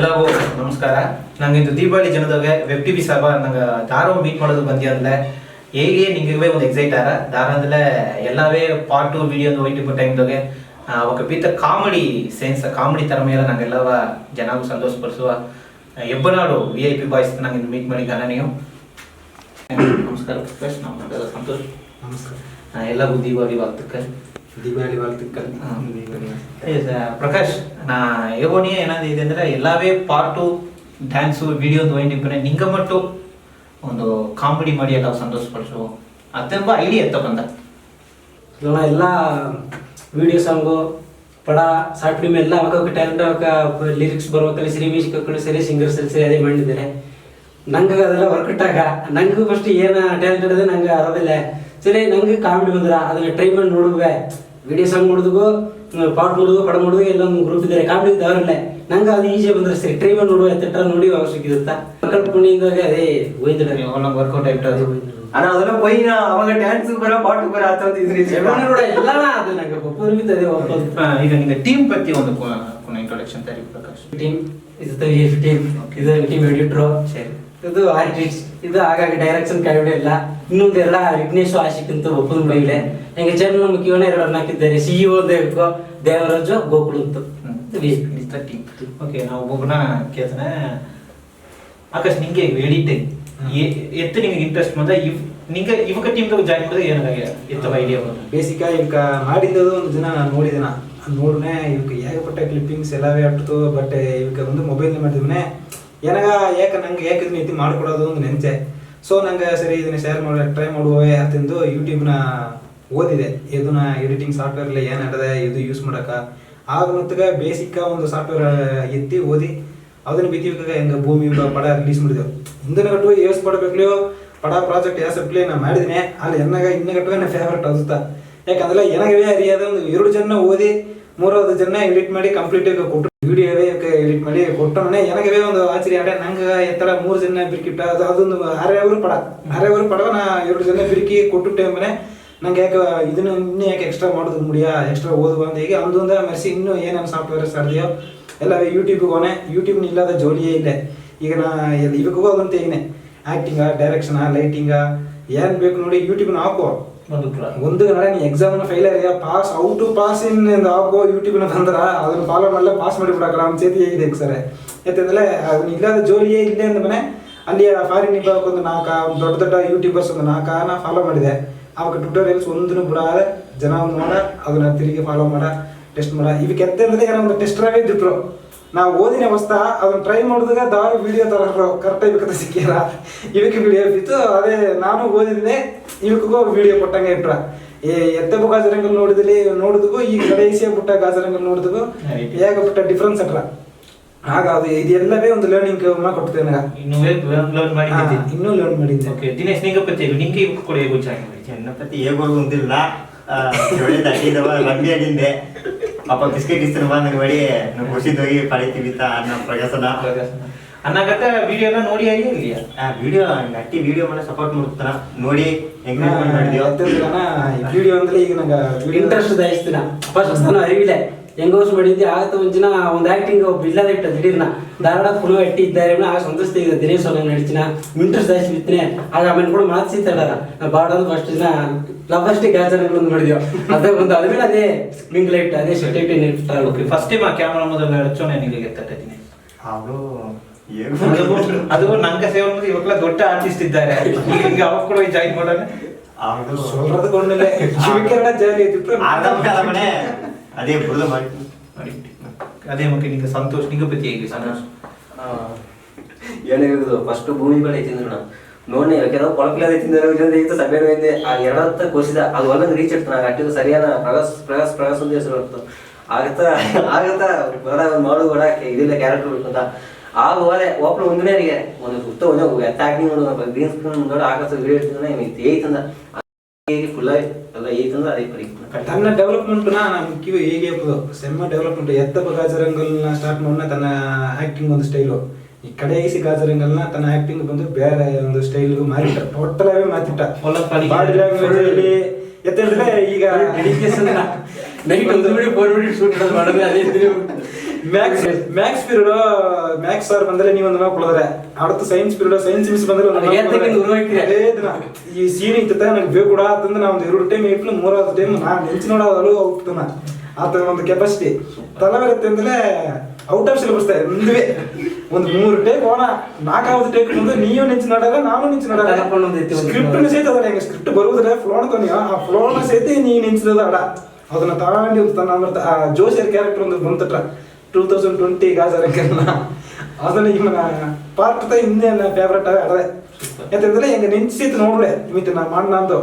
ಎಲ್ಲರಿಗೂ ನಮಸ್ಕಾರ. ನಂಗೆ ಇದು ದೀಪಾವಳಿ ಜನದಾಗ ವೆಬ್ ಟಿವಿ ಸಭಾ ನಂಗೆ ದಾರೋ ಮೀಟ್ ಮಾಡೋದು ಬಂದಿ ಅಂದ್ರೆ ಹೇಗೆ ನಿಂಗೆ ಒಂದು ಎಕ್ಸೈಟ್ ಆರ ದಾರ ಅಂದ್ರೆ ಎಲ್ಲವೇ ಪಾರ್ಟ್ 2 ವಿಡಿಯೋ ಹೋಯ್ತು ಟೈಮ್ದಾಗೆ ఒక ಪೀತ ಕಾಮಿಡಿ ಸೆನ್ಸ್ ಕಾಮಿಡಿ ತರ ಮೇಲೆ ನಂಗೆಲ್ಲವ ಜನಗೂ ಸಂತೋಷಪಡಿಸುವ ಹೆಬ್ಬನಾಡು VIP ಬಾಯ್ಸ್ ನಂಗೆ ಮೀಟ್ ಮಾಡಿದ್ದಾನೆ ನೀವು. ನಮಸ್ಕಾರ ಪ್ರಕಾಶ್, ನಮ್ಮ ಸಂತೋಷ್. ನಮಸ್ಕಾರ. ಎಲ್ಲರಿಗೂ ದೀಪಾವಳಿ வாழ்த்துக்கள். ಪ್ರಕಾಶ್ ನಾ ಹೇಗೋನಿ ಏನಾದ್ರು ಇದೆ ಅಂದ್ರೆ ಎಲ್ಲವೇ ಪಾರ್ಟು ಡ್ಯಾನ್ಸು ವಿಡಿಯೋ ವೈಂಡಿಪ್ಪನೆ ನಿಂಗೆ ಮಟ್ಟು ಒಂದು ಕಾಮಿಡಿ ಮಾಡಿ ಎಲ್ಲ ಸಂತೋಷಪಡಿಸು ಅತ್ತೆಂಬ ಐಡಿಯಾ ಎತ್ತ ಬಂದ ಎಲ್ಲ ವಿಡಿಯೋ ಸಾಂಗು ಪಡ ಶಾರ್ಟ್ ಫಿಲ್ಮ್ ಎಲ್ಲ ಅವಕ್ಕೆ ಟ್ಯಾಲೆಂಟ್ ಅವಕ್ಕೆ ಲಿರಿಕ್ಸ್ ಬರ್ಬೇಕಲ್ಲಿ ಸರಿ ಮ್ಯೂಸಿಕ್ ಹಾಕೊಂಡು ಸರಿ ಸಿಂಗರ್ಸ್ ಸರಿ ಅದೇ ಮಾಡಿದ್ದಾರೆ. ನಂಗೆ ಅದೆಲ್ಲ ವರ್ಕೌಟ್ ಆಗ ನಂಗೆ ಫಸ್ಟ್ ಏನು ಟ್ಯಾಲೆಂಟ್ ಇರೋದು ನಂಗೆ ಅರೋದಿಲ್ಲ. ಸರಿ ನಂಗೆ ಕಾಮಿಡಿ ಬಂದ್ರೆ ಅದನ್ನ ಟ್ರೈ ಮಾಡಿ ನೋಡುವೆ. ವಿಡಿಯೋ ಸಾಂಗ್ ನೋಡಿದ್ವು, ಪಾಟ್ ನೋಡುದು, ಪಡ ನೋಡುದು ಎಲ್ಲ ಒಂದು ಗ್ರೂಪ್ ಇದ್ದಾರೆ ಕಾಮಿಡಿ ಅವರಲ್ಲೇ. ನಂಗೆ ಅದು ಈಜಿ ಬಂದ್ರೆ ಸರಿ ಟ್ರೈ ಮಾಡಿ ನೋಡುವ ಎತ್ತ ನೋಡಿ ಅವಶ್ಯಕ ಇರುತ್ತಾ ಕಲ್ಪನೆಯಿಂದಾಗ ಅದೇ ಹೋಯ್ತಾರೆ ವರ್ಕೌಟ್ ಆಯ್ತು. ಅಣ್ಣ ಅದನ್ನ ಪೈನ ಅವಾಗ ಡ್ಯಾನ್ಸ್ ಬರೋ ಪಾಟು ಬರೋ ಆತಂತಿದ್ರಿ ಎಲ್ಲ ಅದು ನಂಗೆ ಒಪ್ಪುತ್ತದೆ. ಈಗ ನಿಂಗೆ ಟೀಮ್ ಪತ್ತಿ ಒಂದು ಇಂಟ್ರೊಡಕ್ಷನ್ ತರಿ ಪ್ರಕಾಶ್. ಟೀಮ್ ಇದು ಟೀಮ್ ಇದು ಟೀಮ್ ಎಡಿಟ್ರು, ಸರಿ ಇದು ಆರ್ಟಿಸ್ಟ್, ಇದು ಆಗಾಗ ಡೈರೆಕ್ಷನ್ ಕಾಮಿಡಿ ಎಲ್ಲ. ಇನ್ನೊಂದು ಎಲ್ಲ ವಿಘ್ನೇಶ್ ಆಶಿಕ್ ಅಂತ ಒಪ್ಪದ ಮೈಲೆ ಹೆಂಗೆ ಚಾನಲ್ ಮುಖ್ಯವನ್ನ 2 ಹಾಕಿದ್ದಾರೆ. CEO ದೇವಕೋ ದೇವರಾಜು ಗೋಕುಲ್ ಅಂತ ಟೀಮ್. ಓಕೆ ನಾವು ಒಬ್ಬನ ಕೇಳ್ತಾನೆ ಆಕಾಶ್ ನಿಂಗೆ ಎಡಿಟಿಂಗ್ ಎತ್ತು ನಿಂಗೆ ಇಂಟ್ರೆಸ್ಟ್ ಬಂದ ನಿಂಗೆ ಇವಾಗ ಟೀಮ್ದಾಗ ಜಾಯಿನ್ ಮಾಡಿದ್ರೆ ಏನಾಗ ಎತ್ತವ ಐಡಿಯಾ ಬಂದು ಬೇಸಿಕ್ ಇವಕ್ಕ ಮಾಡಿದ್ದದು ಒಂದು ದಿನ ನಾನು ನೋಡಿದೆ. ನೋಡ್ನೆ ಇವಕ್ಕೆ ಏಕಪಟ್ಟ ಕ್ಲಿಪ್ಪಿಂಗ್ಸ್ ಎಲ್ಲವೇ ಅಟ್ಟು. ಬಟ್ ಇವಕ್ಕೆ ಒಂದು ಮೊಬೈಲ್ ಮಾಡಿದ್ವಿ ಏನಾಗ ನಂಗೆ ಯಾಕೆ ಇದನ್ನ ಇತಿ ಮಾಡ್ಕೊಡೋದು ಒಂದು ನೆನಚೆ. ಸೊ ನಂಗೆ ಸರಿ ಇದನ್ನ ಶೇರ್ ಮಾಡಿ ಟ್ರೈ ಮಾಡುವೇ ಅಂತಂದು ಯೂಟ್ಯೂಬ್ನ ಓದಿದೆ. ಇದನ್ನ ಎಡಿಟಿಂಗ್ ಸಾಫ್ಟ್ವೇರ್ಲಿ ಏನು ನಡೆದೆ ಇದು ಯೂಸ್ ಮಾಡೋಕೆ ಆಗ ಮತ್ತಾಗ ಬೇಸಿಕ್ ಒಂದು ಸಾಫ್ಟ್ವೇರ್ ಎತ್ತಿ ಓದಿ ಅದನ್ನ ಬಿತ್ತಿವಾಗ ಹೆಂಗೆ ಭೂಮಿ ಪಡ ರಿಲೀಸ್ ಮಾಡಿದೆವು. ಹಿಂದಿನ ಗಟ್ಟು ಯೂಸ್ ಪಡಬೇಕೋ ಪಡ ಪ್ರಾಜೆಕ್ಟ್ ಯಾಸಪ್ಲಿ ನಾನು ಮಾಡಿದ್ದೀನಿ. ಅಲ್ಲಿ ಎನ್ನಾಗ ಇನ್ನ ಗಟ್ಟುವೆ ನನ್ನ ಫೇವ್ರೇಟ್ ಅದುತ್ತಾ. ಯಾಕಂದ್ರೆ ಏನಾಗವೇ ಅರಿಯಾದ ಒಂದು 2 ಜನ ಓದಿ 3 ಜನ ಎಡಿಟ್ ಮಾಡಿ ಕಂಪ್ಲೀಟ್ ಕೊಟ್ಟರು. ವಿಡಿಯೋವೇ ಎಡಿಟ್ ಮಾಡಿ ಕೊಟ್ಟು ನನಗವೇ ಒಂದು ಆಶ್ಚರ್ಯ ಆಡ. ನಂಗೆ ಎತ್ತರ 3 ಜನ ಬಿರ್ಕಿಟ್ಟ ಅದೊಂದು 6 ಪಡವ ನಾ 2 ಜನ ಬಿರ್ಕಿ ಕೊಟ್ಟು ಟೈಮನೆ ನಂಗೆ ಯಾಕೆ ಇದನ್ನು ಇನ್ನೂ ಯಾಕೆ ಎಕ್ಸ್ಟ್ರಾ ಮಾಡೋದು ಮುಡಿಯಾ ಎಕ್ಸ್ಟ್ರಾ ಓದುವ ಅಂತ ಹೀಗೆ ಅಂದೊಂದ ಮೆರೆಸಿ ಇನ್ನೂ ಏನೇನು ಸಾಫ್ಟ್ವೇರ್ ಸಾಧ್ಯ ಎಲ್ಲ ಯೂಟ್ಯೂಬ್ಗೆ ಹೋನೆ. ಯೂಟ್ಯೂಬ್ನ ಇಲ್ಲದ ಜೋಲಿಯೇ ಇಲ್ಲ. ಈಗ ನಾ ಇವಕ್ಕೆ ಹೋದಂತ ಈಗನೆ ಆ್ಯಕ್ಟಿಂಗ, ಡೈರೆಕ್ಷನಾ, ಲೈಟಿಂಗ ಏನು ಬೇಕು ನೋಡಿ ಯೂಟ್ಯೂಬ್ನ ಹಾಕೋ. ಒಂದು ನಡೆ ನೀ ಎಕ್ಸಾಮ್ನ ಫೇಲ್ ಆಗಿ ಪಾಸ್ ಔಟ್ ಪಾಸ್ ಇನ್ ಹಾಕೋ ಯೂಟ್ಯೂಬ್ನ ಬಂದ್ರೆ ಅದನ್ನ ಫಾಲೋ ಮಾಡಲ್ಲ ಪಾಸ್ ಮಾಡಿಬಿಡಕ್ಕೆ ನಮ್ಮ ಚೇತಿ ಹೇಗಿದೆ ಸರ್. ಯಾಕಂದ್ರೆ ಅದನ್ನ ಇಲ್ಲದ ಜೋಲಿಯೇ ಇಲ್ಲೇ ಅಂದ ಮನೆ ಅಲ್ಲಿ ಫಾರಿನ್ ಒಂದು 4 ದೊಡ್ಡ ಯೂಟ್ಯೂಬರ್ಸ್ ಒಂದು 4 ನಾ ಫಾಲೋ ಮಾಡಿದೆ. ಅವಾಗ ಟ್ಯೂಟೋರಿಯಲ್ಸ್ ಒಂದನ್ನು ಬಿಡಾದೆ ಜನ ನೋಡ ಅದನ್ನ ತಿರುಗಿ ಫಾಲೋ ಮಾಡ ಟೆಸ್ಟ್ ಮಾಡ. ಇವಕ್ಕೆ ಎತ್ತಂದ್ರೆ ಏನೋ ಒಂದು ಟೆಸ್ಟರಾಗೇ ಇದ್ದಿಟ್ರು. ನಾವು ಓದಿನ ಅವಸ್ಥಾ ಅದನ್ನ ಟ್ರೈ ಮಾಡಿದಾಗ ದಾರು ವಿಡಿಯೋ ತರ ಕರೆಕ್ಟಾಗಿ ಬೇಕಂತ ಸಿಕ್ಕಿರ ಇವಕ್ಕೆ ವಿಡಿಯೋ ಬಿತ್ತು. ಅದೇ ನಾನು ಓದಿದ್ರೆ ಇವಕ್ಕೂ ವಿಡಿಯೋ ಕೊಟ್ಟಂಗೆ ಇಟ್ರ. ಎತ್ತಬ್ಬ ಗಾಜರಂಗಲ್ ನೋಡಿದ್ಗೂ ಈಗ ಕಡೆಸಿಯ ಬುಟ್ಟ ಗಾಜರಂಗಲ್ ನೋಡಿದ್ಗೂ ಹೇಗಬಿಟ್ಟ ಡಿಫ್ರೆನ್ಸ್ ಅಟ್ರ. ಆಗ ಅದು ಇದೆಲ್ಲವೇ ಒಂದು ಲರ್ನಿಂಗ್ ಕೊಡ್ತೇವೆ ನನಗೆ. ಇನ್ನೂ ಲರ್ನ್ ಮಾಡಿದ್ದೆ. ದಿನೇಶ್ ನಿಂಗೆ ಪತ್ತಿ ನಿಂಗೆ ಕೂಡ ಹೇಗೋ ನನ್ನ ಪತ್ತಿ ಹೇಗೋ ಒಂದಿಲ್ಲ ರಂಡಿ ಅಡಿಂದೆ ಅಪ್ಪ ಬಿಸ್ಕೆಟ್ ಇಸ್ತಾನ ನಂಗೆ ಮಾಡಿ ನಾವು ಖುಷಿದೋಗಿ ಪಡಿತೀವಿ ಅನ್ನ ಪ್ರಕಾಶನ ಅನ್ನಗತ್ತ ವಿಡಿಯೋ ಎಲ್ಲ ನೋಡಿ ಆಗಿಲ್ಲ ವಿಡಿಯೋ ಗಟ್ಟಿ ವಿಡಿಯೋ ಮಾಡಿ ಸಪೋರ್ಟ್ ಮಾಡ್ತಾನ ನೋಡಿ ಎಂಕರೇಜ್ಮೆಂಟ್ ಮಾಡಿದ್ವಿ. ವಿಡಿಯೋ ಅಂದ್ರೆ ಈಗ ನಂಗೆ ಇಂಟ್ರೆಸ್ಟ್ ದಾಯಿಸ್ತೀನ ಫಸ್ಟ್ ನಾನು ಅರಿವಿಲ್ಲ ಹೆಂಗೋಸ್ ಮಾಡಿದ್ದೆ ಆಗತ್ತ ಒಂದಿನ ಒಂದು ಆಕ್ಟಿಂಗ್ ಇಲ್ಲದ ಇಟ್ಟ ದಿಢೀರ್ನ ಧಾರವಾಡ ಪುನಃ ಎಟ್ಟಿ ಇದ್ದಾರೆ ಆಗ ಸಂತೋಷ ಇದೆ. ದಿನೇಶ್ ಅವ್ರ ನಡಿಚಿನ ಇಂಟ್ರೆಸ್ಟ್ ದಾಯಿಸಿ ಬಿತ್ತನೆ ಆಗ ಆಮೇಲೆ ಕೂಡ ಮಾತಿಸಿದ್ದಾರ ಬಾಡ ಫಸ್ಟ್ ದಿನ ಫಸ್ಟ್ ಗಾಜರಗಳನ್ನು ಮಾಡಿದ್ವಿ. ಅದೇ ಒಂದು ಅದ್ಮೇಲೆ ಅದೇ ಮಿಂಗ್ ಲೈಟ್ ಅದೇ ಸೆಟ್ ಫಸ್ಟ್ ಟೈಮ್ ಆ ಕ್ಯಾಮರಾ ಮೊದಲು ಹಚ್ಚೋಣ ನಿಮಗೆ ತಟ್ಟಿದ್ದೀನಿ ಅವರು ಅದು ನಂಗೆ ಸೇವೆ ಇವಾಗಲ ದೊಡ್ಡ ಆರ್ಟಿಸ್ಟ್ ಇದ್ದಾರೆ. ಈಗ ಅವಾಗ ಕೂಡ ಜಾಯಿನ್ ಮಾಡೋಣ ಅದೇ ಬುರ್ದ ಮಾಡಿ ಅದೇ ಮಕ್ಕಳು ನಿಂಗೆ ಸಂತೋಷ ನಿಂಗೆ ಪತಿ ಹೇಗೆ ಸಂತೋಷ ಏನಿರುವುದು ಫಸ್ಟ್ ಭೂಮಿ ಬಳಿ ಐತಿಂದ್ರ ನೋಡಿ ಕೆಲವು ಕೊಳಕಲ ಐತಿಂದ ಸಭೆ ಆ 2 ಕೋಸಿದ ಅದು ಒಳಗೆ ರೀಚ್ ಇಡ್ತಾನ ಅಟ್ಟಿದ್ದು ಸರಿಯಾದ ಪ್ರಗಾಸ್ ಒಂದು ಹೆಸರು ಬರ್ತದೆ. ಆಗತ್ತ ಬಡ ಮಾಡು ಬಡ ಇದಿಲ್ಲ ಕ್ಯಾರೆಕ್ಟರ್ ಬೇಕಂತ ಆಗ ಹೋದೆ ಒಬ್ಬರು ಒಂದಿನೇರಿಗೆ ಒಂದು ಸುತ್ತ ಒಂದು ಆಕ್ಟಿಂಗ್ ನೋಡೋದು ಗ್ರೀನ್ ಸ್ಕ್ರೀನ್ ನೋಡಿ ಆಗತ್ತ ವಿಡಿಯೋ ಇಡ್ತಾನೆ ಏಯ್ತಂದ ಫುಲ್ ಎಲ್ಲ ಏಯ್ತಂದ ಅದೇ ಪರಿ ತನ್ನ ಡೆವಲಪ್ಮೆಂಟ್ ಮುಖ್ಯ ಹೇಗೆ ಸೆಮ್ಮ ಡೆವಲಪ್ಮೆಂಟ್ ಎತ್ತಪ್ಪ ಗಾಜರಂಗಲ್ನ ಸ್ಟಾರ್ಟ್ ಮಾಡೋಣ ತನ್ನ ಆಕ್ಟಿಂಗ್ ಒಂದು ಸ್ಟೈಲು. ಈ ಕಡೆಯಿಸಿ ಗಾಜರಂಗಲ್ನ ತನ್ನ ಆಕ್ಟಿಂಗ್ ಬಂದು ಬೇರೆ ಒಂದು ಸ್ಟೈಲ್ಗೂ ಮಾರಿಟ್ಟ ಟೋಟಲ್ ಅವೇ ಮಾತಿಟ್ಟ. ಬಾಡಿ ಲ್ಯಾಂಗ್ವೇಜ್ ಅಲ್ಲಿ ಎತ್ತಂದ್ರೆ ಈಗ ನೈಟ್ 1 ಮಿನಿಟ್ 4 ಮಿನಿಟ್ ಶೂಟ್ ಮಾಡೋದು ಅದೇ ಮ್ಯಾಕ್ಸ್ ಪೀರಿಯಡ್ ಮ್ಯಾಥ್ಸ್ ಸರ್ ಬಂದ್ರೆ ನೀವು ಒಂದು ಕೊಡೋದ್ರೆ அடுத்து ಸೈನ್ಸ್ ಪೀರಿಯಡ್ ಸೈನ್ಸ್ ಮಿಸ್ ಬಂದ್ರೆ ಅದೇ ದಿನ ಈ ಸೀನ್ ಇತ್ತ ನನಗೆ ಬೇಕು ಕೂಡ ಅಂತಂದ್ರೆ ನಾ ಒಂದು 2 ಟೈಮ್ ಇಟ್ಲು 3ನೇ ಟೈಮ್ ನಾನು ನೆಂಚು ನೋಡೋದು ಹೋಗ್ತಾನ ಆತ ಒಂದು ಕೆಪಾಸಿಟಿ ತಲೆಬರುತ್ತೆ ಅಂದ್ರೆ ಔಟ್ ಆಫ್ ಸಿಲೆಬಸ್ ಮುಂದೆ ಒಂದು 3 ಟೇಕ್ ಹೋಣ 4வது ಟೇಕ್ ಮುಂದೆ ನೀವು ನೆಂಚು ನೋಡಾಗ ನಾನು ನೆಂಚು ನೋಡಾಗ ಸ್ಕ್ರಿಪ್ಟ್ ಸಹಿತ ಅದ ಹೆಂಗೆ ಸ್ಕ್ರಿಪ್ಟ್ ಬರುವುದ್ರೆ ಫ್ಲೋನ್ ತೋನಿ ಆ ಫ್ಲೋನ ಸಹಿತ ನೀ ನೆಂಚಿದ ಅಡ ಅದನ್ನ ತಗೊಂಡು ತನ್ನ ಜೋಶಿಯರ್ ಕ್ಯಾರೆಕ್ಟರ್ ಒಂದು ಬಂತಟ್ರ 2020 ಗಾಜರಕ್ಕೆಲ್ಲ ಅದನ್ನ ಈಗ ಪಾರ್ಟ್ ಹಿಂದೆ ಫೇವ್ರೇಟ್ ಅದೇ ಯಾಕಂದ್ರೆ ಹೆಂಗ ನೆನ್ಸಿತ್ತು ನೋಡ್ಲೆ ಇಮಿತ್ ನಾ ಮಾಡ ನಂದು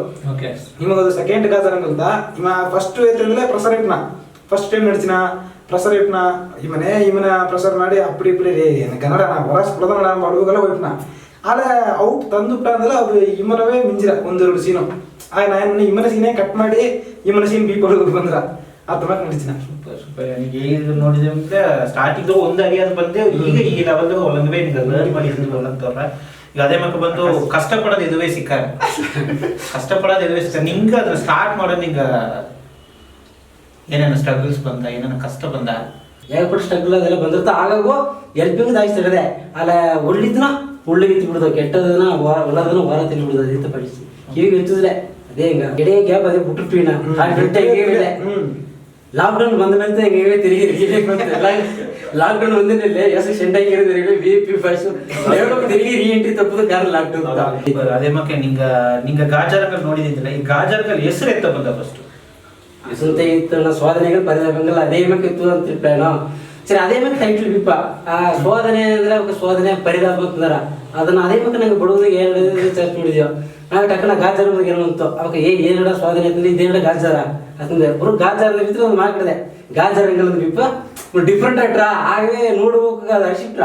ನಿಮಗದು ಸೆಕೆಂಡ್ ಗಾಜರಂಗಲ್ದ ಇವ ಫಸ್ಟ್ ಏತಂದ್ರೆ ಪ್ರಸರ್ ಇಟ್ನ ಫಸ್ಟ್ ಟೈಮ್ ನಡಿಸಿನ ಪ್ರಸರ್ ಇಟ್ನ ಇವನ ಪ್ರಸರ್ ಮಾಡಿ ಅಪ್ಪಡಿ ಇಪ್ಪಡಿ ಕನ್ನಡ ಹೊರಸ್ ಪ್ರಧಾನ ಮಾಡುವಾಗೆಲ್ಲ ಹೋಯ್ತನ ಆದ್ರೆ ಔಟ್ ತಂದುಬಿಟ್ಟ ಅಂದ್ರೆ ಅದು ಇಮ್ಮನವೇ ಮಿಂಜಿರ 1-2 ಸೀನು ನಾನು ಇಮ್ಮನ ಸೀನೇ ಕಟ್ ಮಾಡಿ ಇಮ್ಮನ ಸೀನ್ ಬೀಪ್ ಹೊಡೆದು ಬಂದ್ರ ಆ ತಮಕ್ ನಡಿಸಿನ ಈಗ ನೋಡಿದ್ರೆ ಅಂದ್ರೆ ಸ್ಟಾರ್ಟಿಂಗ್ ಒಂದು ಅರಿಯಾದ ಬಂದೆ ಈಗ ಈ ಲೆವೆಲ್ ಒಳಗಡೆ ನಿಂಗೆ ಲರ್ನ್ ಮಾಡಿದ್ರು ಅಂತವ್ರ ಈಗ ಅದೇ ಮಕ್ಕ ಬಂದು ಕಷ್ಟಪಡೋದು ಇದುವೇ ಸಿಕ್ಕಾರ ಕಷ್ಟಪಡೋದು ಇದುವೇ ಸಿಕ್ಕ ನಿಂಗೆ ಅದನ್ನ ಸ್ಟಾರ್ಟ್ ಮಾಡೋದು ನಿಂಗೆ ಏನೇನು ಸ್ಟ್ರಗಲ್ಸ್ ಬಂದ ಏನೇನು ಕಷ್ಟ ಬಂದ ಏರ್ಪೋರ್ಟ್ ಸ್ಟ್ರಗಲ್ ಅದೆಲ್ಲ ಬಂದಿರ್ತ ಆಗಾಗೋ ಎಲ್ಪಿಂಗ್ ದಾಯಿಸ್ತಿರದೆ ಅಲ್ಲ ಒಳ್ಳಿದ್ನ ಉಳ್ಳಿಗಿತ್ತು ಬಿಡೋದು ಕೆಟ್ಟದನ್ನ ಒಳ್ಳದನ್ನ ವಾರ ತಿಂದು ಬಿಡೋದು ಅದೇ ಪಡಿಸಿ ಕಿವಿಗೆ ಎತ್ತಿದ್ರೆ ಅದೇ ಹಿಂಗ ಎಡೆ ಗ್ಯಾಪ್ ಅದೇ ಬಿಟ್ಟಿರ್ತೀವಿ ನಾವು ಲಾಕ್ಡೌನ್ ಬಂದ ಮೇಲೆ ಹೆಂಗೆ ತಿರುಗಿ ಲಾಕ್ಡೌನ್ ಒಂದಿನಲ್ಲಿ ಎಷ್ಟು ಸೆಂಟಾಗಿರೋದ್ರಿಗೆ VIP ಫಸ್ಟ್ ತಿರುಗಿ ರೀ ಎಂಟ್ರಿ ತಪ್ಪದ ಕಾರಣ ಲಾಕ್ಡೌನ್ ಅದೇ ಮಕ್ಕೆ ನಿಂಗ ಗಾಜಾರಗಳು ನೋಡಿದಿಲ್ಲ ಈ ಗಾಜಾರಗಳು ಹೆಸರು ಎತ್ತ ಬಂದ ಫಸ್ಟ್ ಹೆಸರು ಇತ್ತು ಸ್ವಾಧನೆಗಳು ಪರಿದಾಪಂಗಲ್ಲ ಅದೇ ಮಕ್ಕ ಇತ್ತು ಅಂತ ಪ್ಲಾನು ಸರಿ ಅದೇ ಮಕ್ಕ ಟೈಟ್ಲ್ ಬಿಪ್ಪ ಆ ಶೋಧನೆ ಅಂದ್ರೆ ಶೋಧನೆ ಪರಿದಾಪ ಅಂತಂದ್ರ ಅದನ್ನ ಅದೇ ಮಕ್ಕ ನಂಗೆ ಬಡೋದಿಗೆ ಏನು ಸರ್ಚ್ ಮಾಡಿದ್ಯೋ ನಾಗ ಟಕ್ಕನ ಗಾಜಾರ ಬಗ್ಗೆ ಏನಂತ ಅವಾಗ ಏನಡ ಸ್ವಾಧನೆ ಅಂತಂದ್ರೆ ಇದೇನಡ ಗಾಜಾರ ಅಂತಂದ್ರೆ ಬರು ಗಾಜಾರ ಬಿದ್ರೆ ಒಂದು ಮಾತಾಡಿದೆ ಗಾಜಾರಂಗಲ್ ಬಿಪ್ಪ ಡಿಫ್ರೆಂಟ್ ಆಟ್ರ ಆಗೇ ನೋಡ್ಬೇಕು ಅದು ಅರ್ಸಿಟ್ರ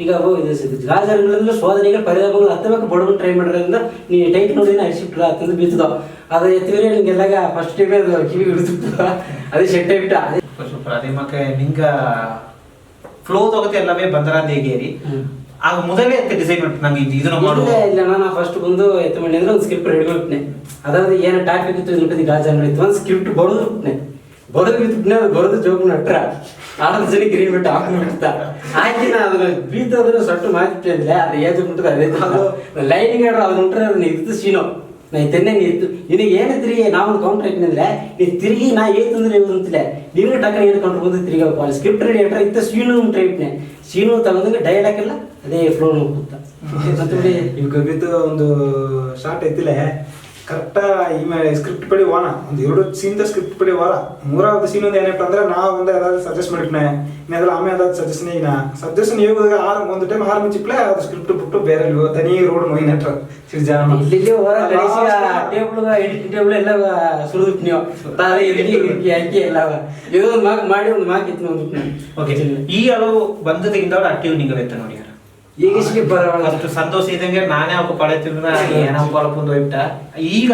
ಈಗ ಗಾಜಾರಂಗಲ್ ಶೋಧನೆಗಳು ಪರಿದಾಪಗಳು ಹತ್ತಬೇಕು ಬಡವನ್ ಟ್ರೈ ಮಾಡೋದ್ರಿಂದ ನೀ ಟೈಟ್ ನೋಡಿ ಅರ್ಸಿಟ್ರ ಅಂತಂದು ಬಿತ್ತದ ಅದು ಎತ್ತಿದ್ರೆ ನಿಂಗೆಲ್ಲಾಗ ಫಸ್ಟ್ ಟೈಮ್ ಕಿವಿ ಹಿಡಿದಿತ್ತು ಅದೇ ಶೆಟ್ಟ ಬಿಟ್ಟ ಸೂಪರ್ ಅದೇ ಮಕ್ಕೆ ನಿಂಗ ಫ್ಲೋ ತಗೋತೆ ಎಲ್ಲವೇ ಬಂದರ ಹೇಗೇರಿ ಆಗ ಮೊದಲೇ ಡಿಸೈನ್ ಮಾಡಿ ನಂಗೆ ಇದನ್ನ ಮಾಡುವ ಇಲ್ಲ ನಾನು ಫಸ್ಟ್ ಬಂದು ಎತ್ತ ಮಾಡಿ ಅಂದ್ರೆ ಒಂದು ಸ್ಕ್ರಿಪ್ಟ್ ರೆಡಿ ಮಾಡ್ಬಿಟ್ನೆ ಅದಾದ್ರೆ ಏನು ಟಾಪಿಕ್ ಇತ್ತು ನಿಂಪದಿ ಗಾಜಾರ ಮಾಡಿತ್ತು ಒಂದು ಸ್ಕ್ರಿಪ್ಟ್ ಬರೋದು ಬಿಟ್ನೆ ಬರೋದು ಬಿಟ್ಬಿಟ್ನೆ ಅದು ಬರೋದು ಜೋಕ್ ನಟ್ರ ಆಡದ ಜನ ಗ್ರೀನ್ ಬಿಟ್ಟು ಹಾಕೊಂಡ್ಬಿಡ್ತಾ ಆಯ್ತು ನಾ ಅದನ್ನ ಬೀತೋದ್ರೆ ಸೊಟ್ಟು ಮಾತಿಟ್ಟೆ ಅಂದ್ರೆ ಅದು ಏಜ್ ಬಿಟ್ಟದ ಅದೇ ಲೈನಿಂಗ್ ಆಡ್ರ ಅದನ್ನ ಉಂಟ್ರೆ ಅದನ್ನ ಇತ್ತು ಸೀನೋ ನಾ ತೆನ್ನೆ ನೀ ಇತ್ತು ನಿನಗೆ ಏನು ತಿರುಗಿ ನಾವೊಂದು ಕೌಂಟರ್ ಹಾಕಿನಂದ್ರೆ ನೀ ತಿರುಗಿ ನಾ ಏತಂದ್ರೆ ಇವ್ರು ಅಂತಿಲ್ಲ ನೀವೇ ಟಕ್ಕ ಏನು ಕೌಂಟರ್ ಬಂದು ತಿರುಗಿ ಹೋಗ್ಲಿ ಸ್ಕ್ರಿಪ್ಟ್ ರೆಡಿ ಆಟ್ರ ಇತ್ತು ಸೀನು ಟ್ರೈಪ್ನೆ ಸೀನು ತಗೊಂಡಂಗೆ ಡೈಲಾಗ್ ಎಲ್ಲ ಅದೇ ಫ್ಲೋ ಹೋಗ್ತಾ ಇವಾಗ ಬಿದ್ದು ಒಂದು ಶಾರ್ಟ್ ಐತಿಲ್ಲ ಕರೆಕ್ಟಾ ಸ್ಕ್ರಿಪ್ಟ್ ಪಡಿ ವಾನ ಒಂದು 2 ಸೀನ್ ಸ್ಕ್ರಿಪ್ಟ್ ಪಡಿ ವಾರ 3வது ಸೀನ್ ಒಂದು ಏನಪ್ಪ ಅಂದ್ರೆ ನಾ ಒಂದು ಯಾವ್ದಾದ್ರು ಸಜೆಸ್ಟ್ ಮಾಡಿಟ್ನೆ ಇನ್ನೆಲ್ಲ ಆಮೇಲೆ ಯಾವ್ದಾದ್ರು ಸಜೆಷನ್ ಈಗ ಸಜೆಷನ್ ಹೋದಾಗ ಒಂದು ಟೈಮ್ 6 ಮಿಂಚಿಪ್ಲೆ ಅದು ಸ್ಕ್ರಿಪ್ಟ್ ಬಿಟ್ಟು ಬೇರೆ ತನಿ ರೋಡ್ ಮೊಯ್ ನಟ್ರ ಸಿರ್ಜಾನ ಇಲ್ಲಿ ಹೊರ ಟೇಬಲ್ ಎಡಿಟಿಂಗ್ ಟೇಬಲ್ ಎಲ್ಲ ಸುರಿದ್ಬಿಟ್ಟು ನೀವು ತಾನೇ ಇರ್ಕಿ ಹಾಕಿ ಎಲ್ಲ ಇದು ಒಂದು ಮಾರ್ಕ್ ಮಾಡಿ ಒಂದು ಮಾರ್ಕ್ ಇತ್ತು ಒಂದು ಓಕೆ ಈ ಹಲವು ಬಂದದಿಂದ ಆಕ್ಟಿವ್ ನಿಂಗೈತೆ ನೋಡಿ ಈಗ ಸ್ಲಿಪ್ ಬರೋಣ ಅಷ್ಟು ಸಂತೋಷ ಇದ್ದಂಗೆ ನಾನೇ ಅವಕ್ಕೆ ಪಡೆತಿದ್ರೆ ಏನೋ ಕೊಳಪುಂದು ಹೋಗ್ಬಿಟ್ಟ ಈಗ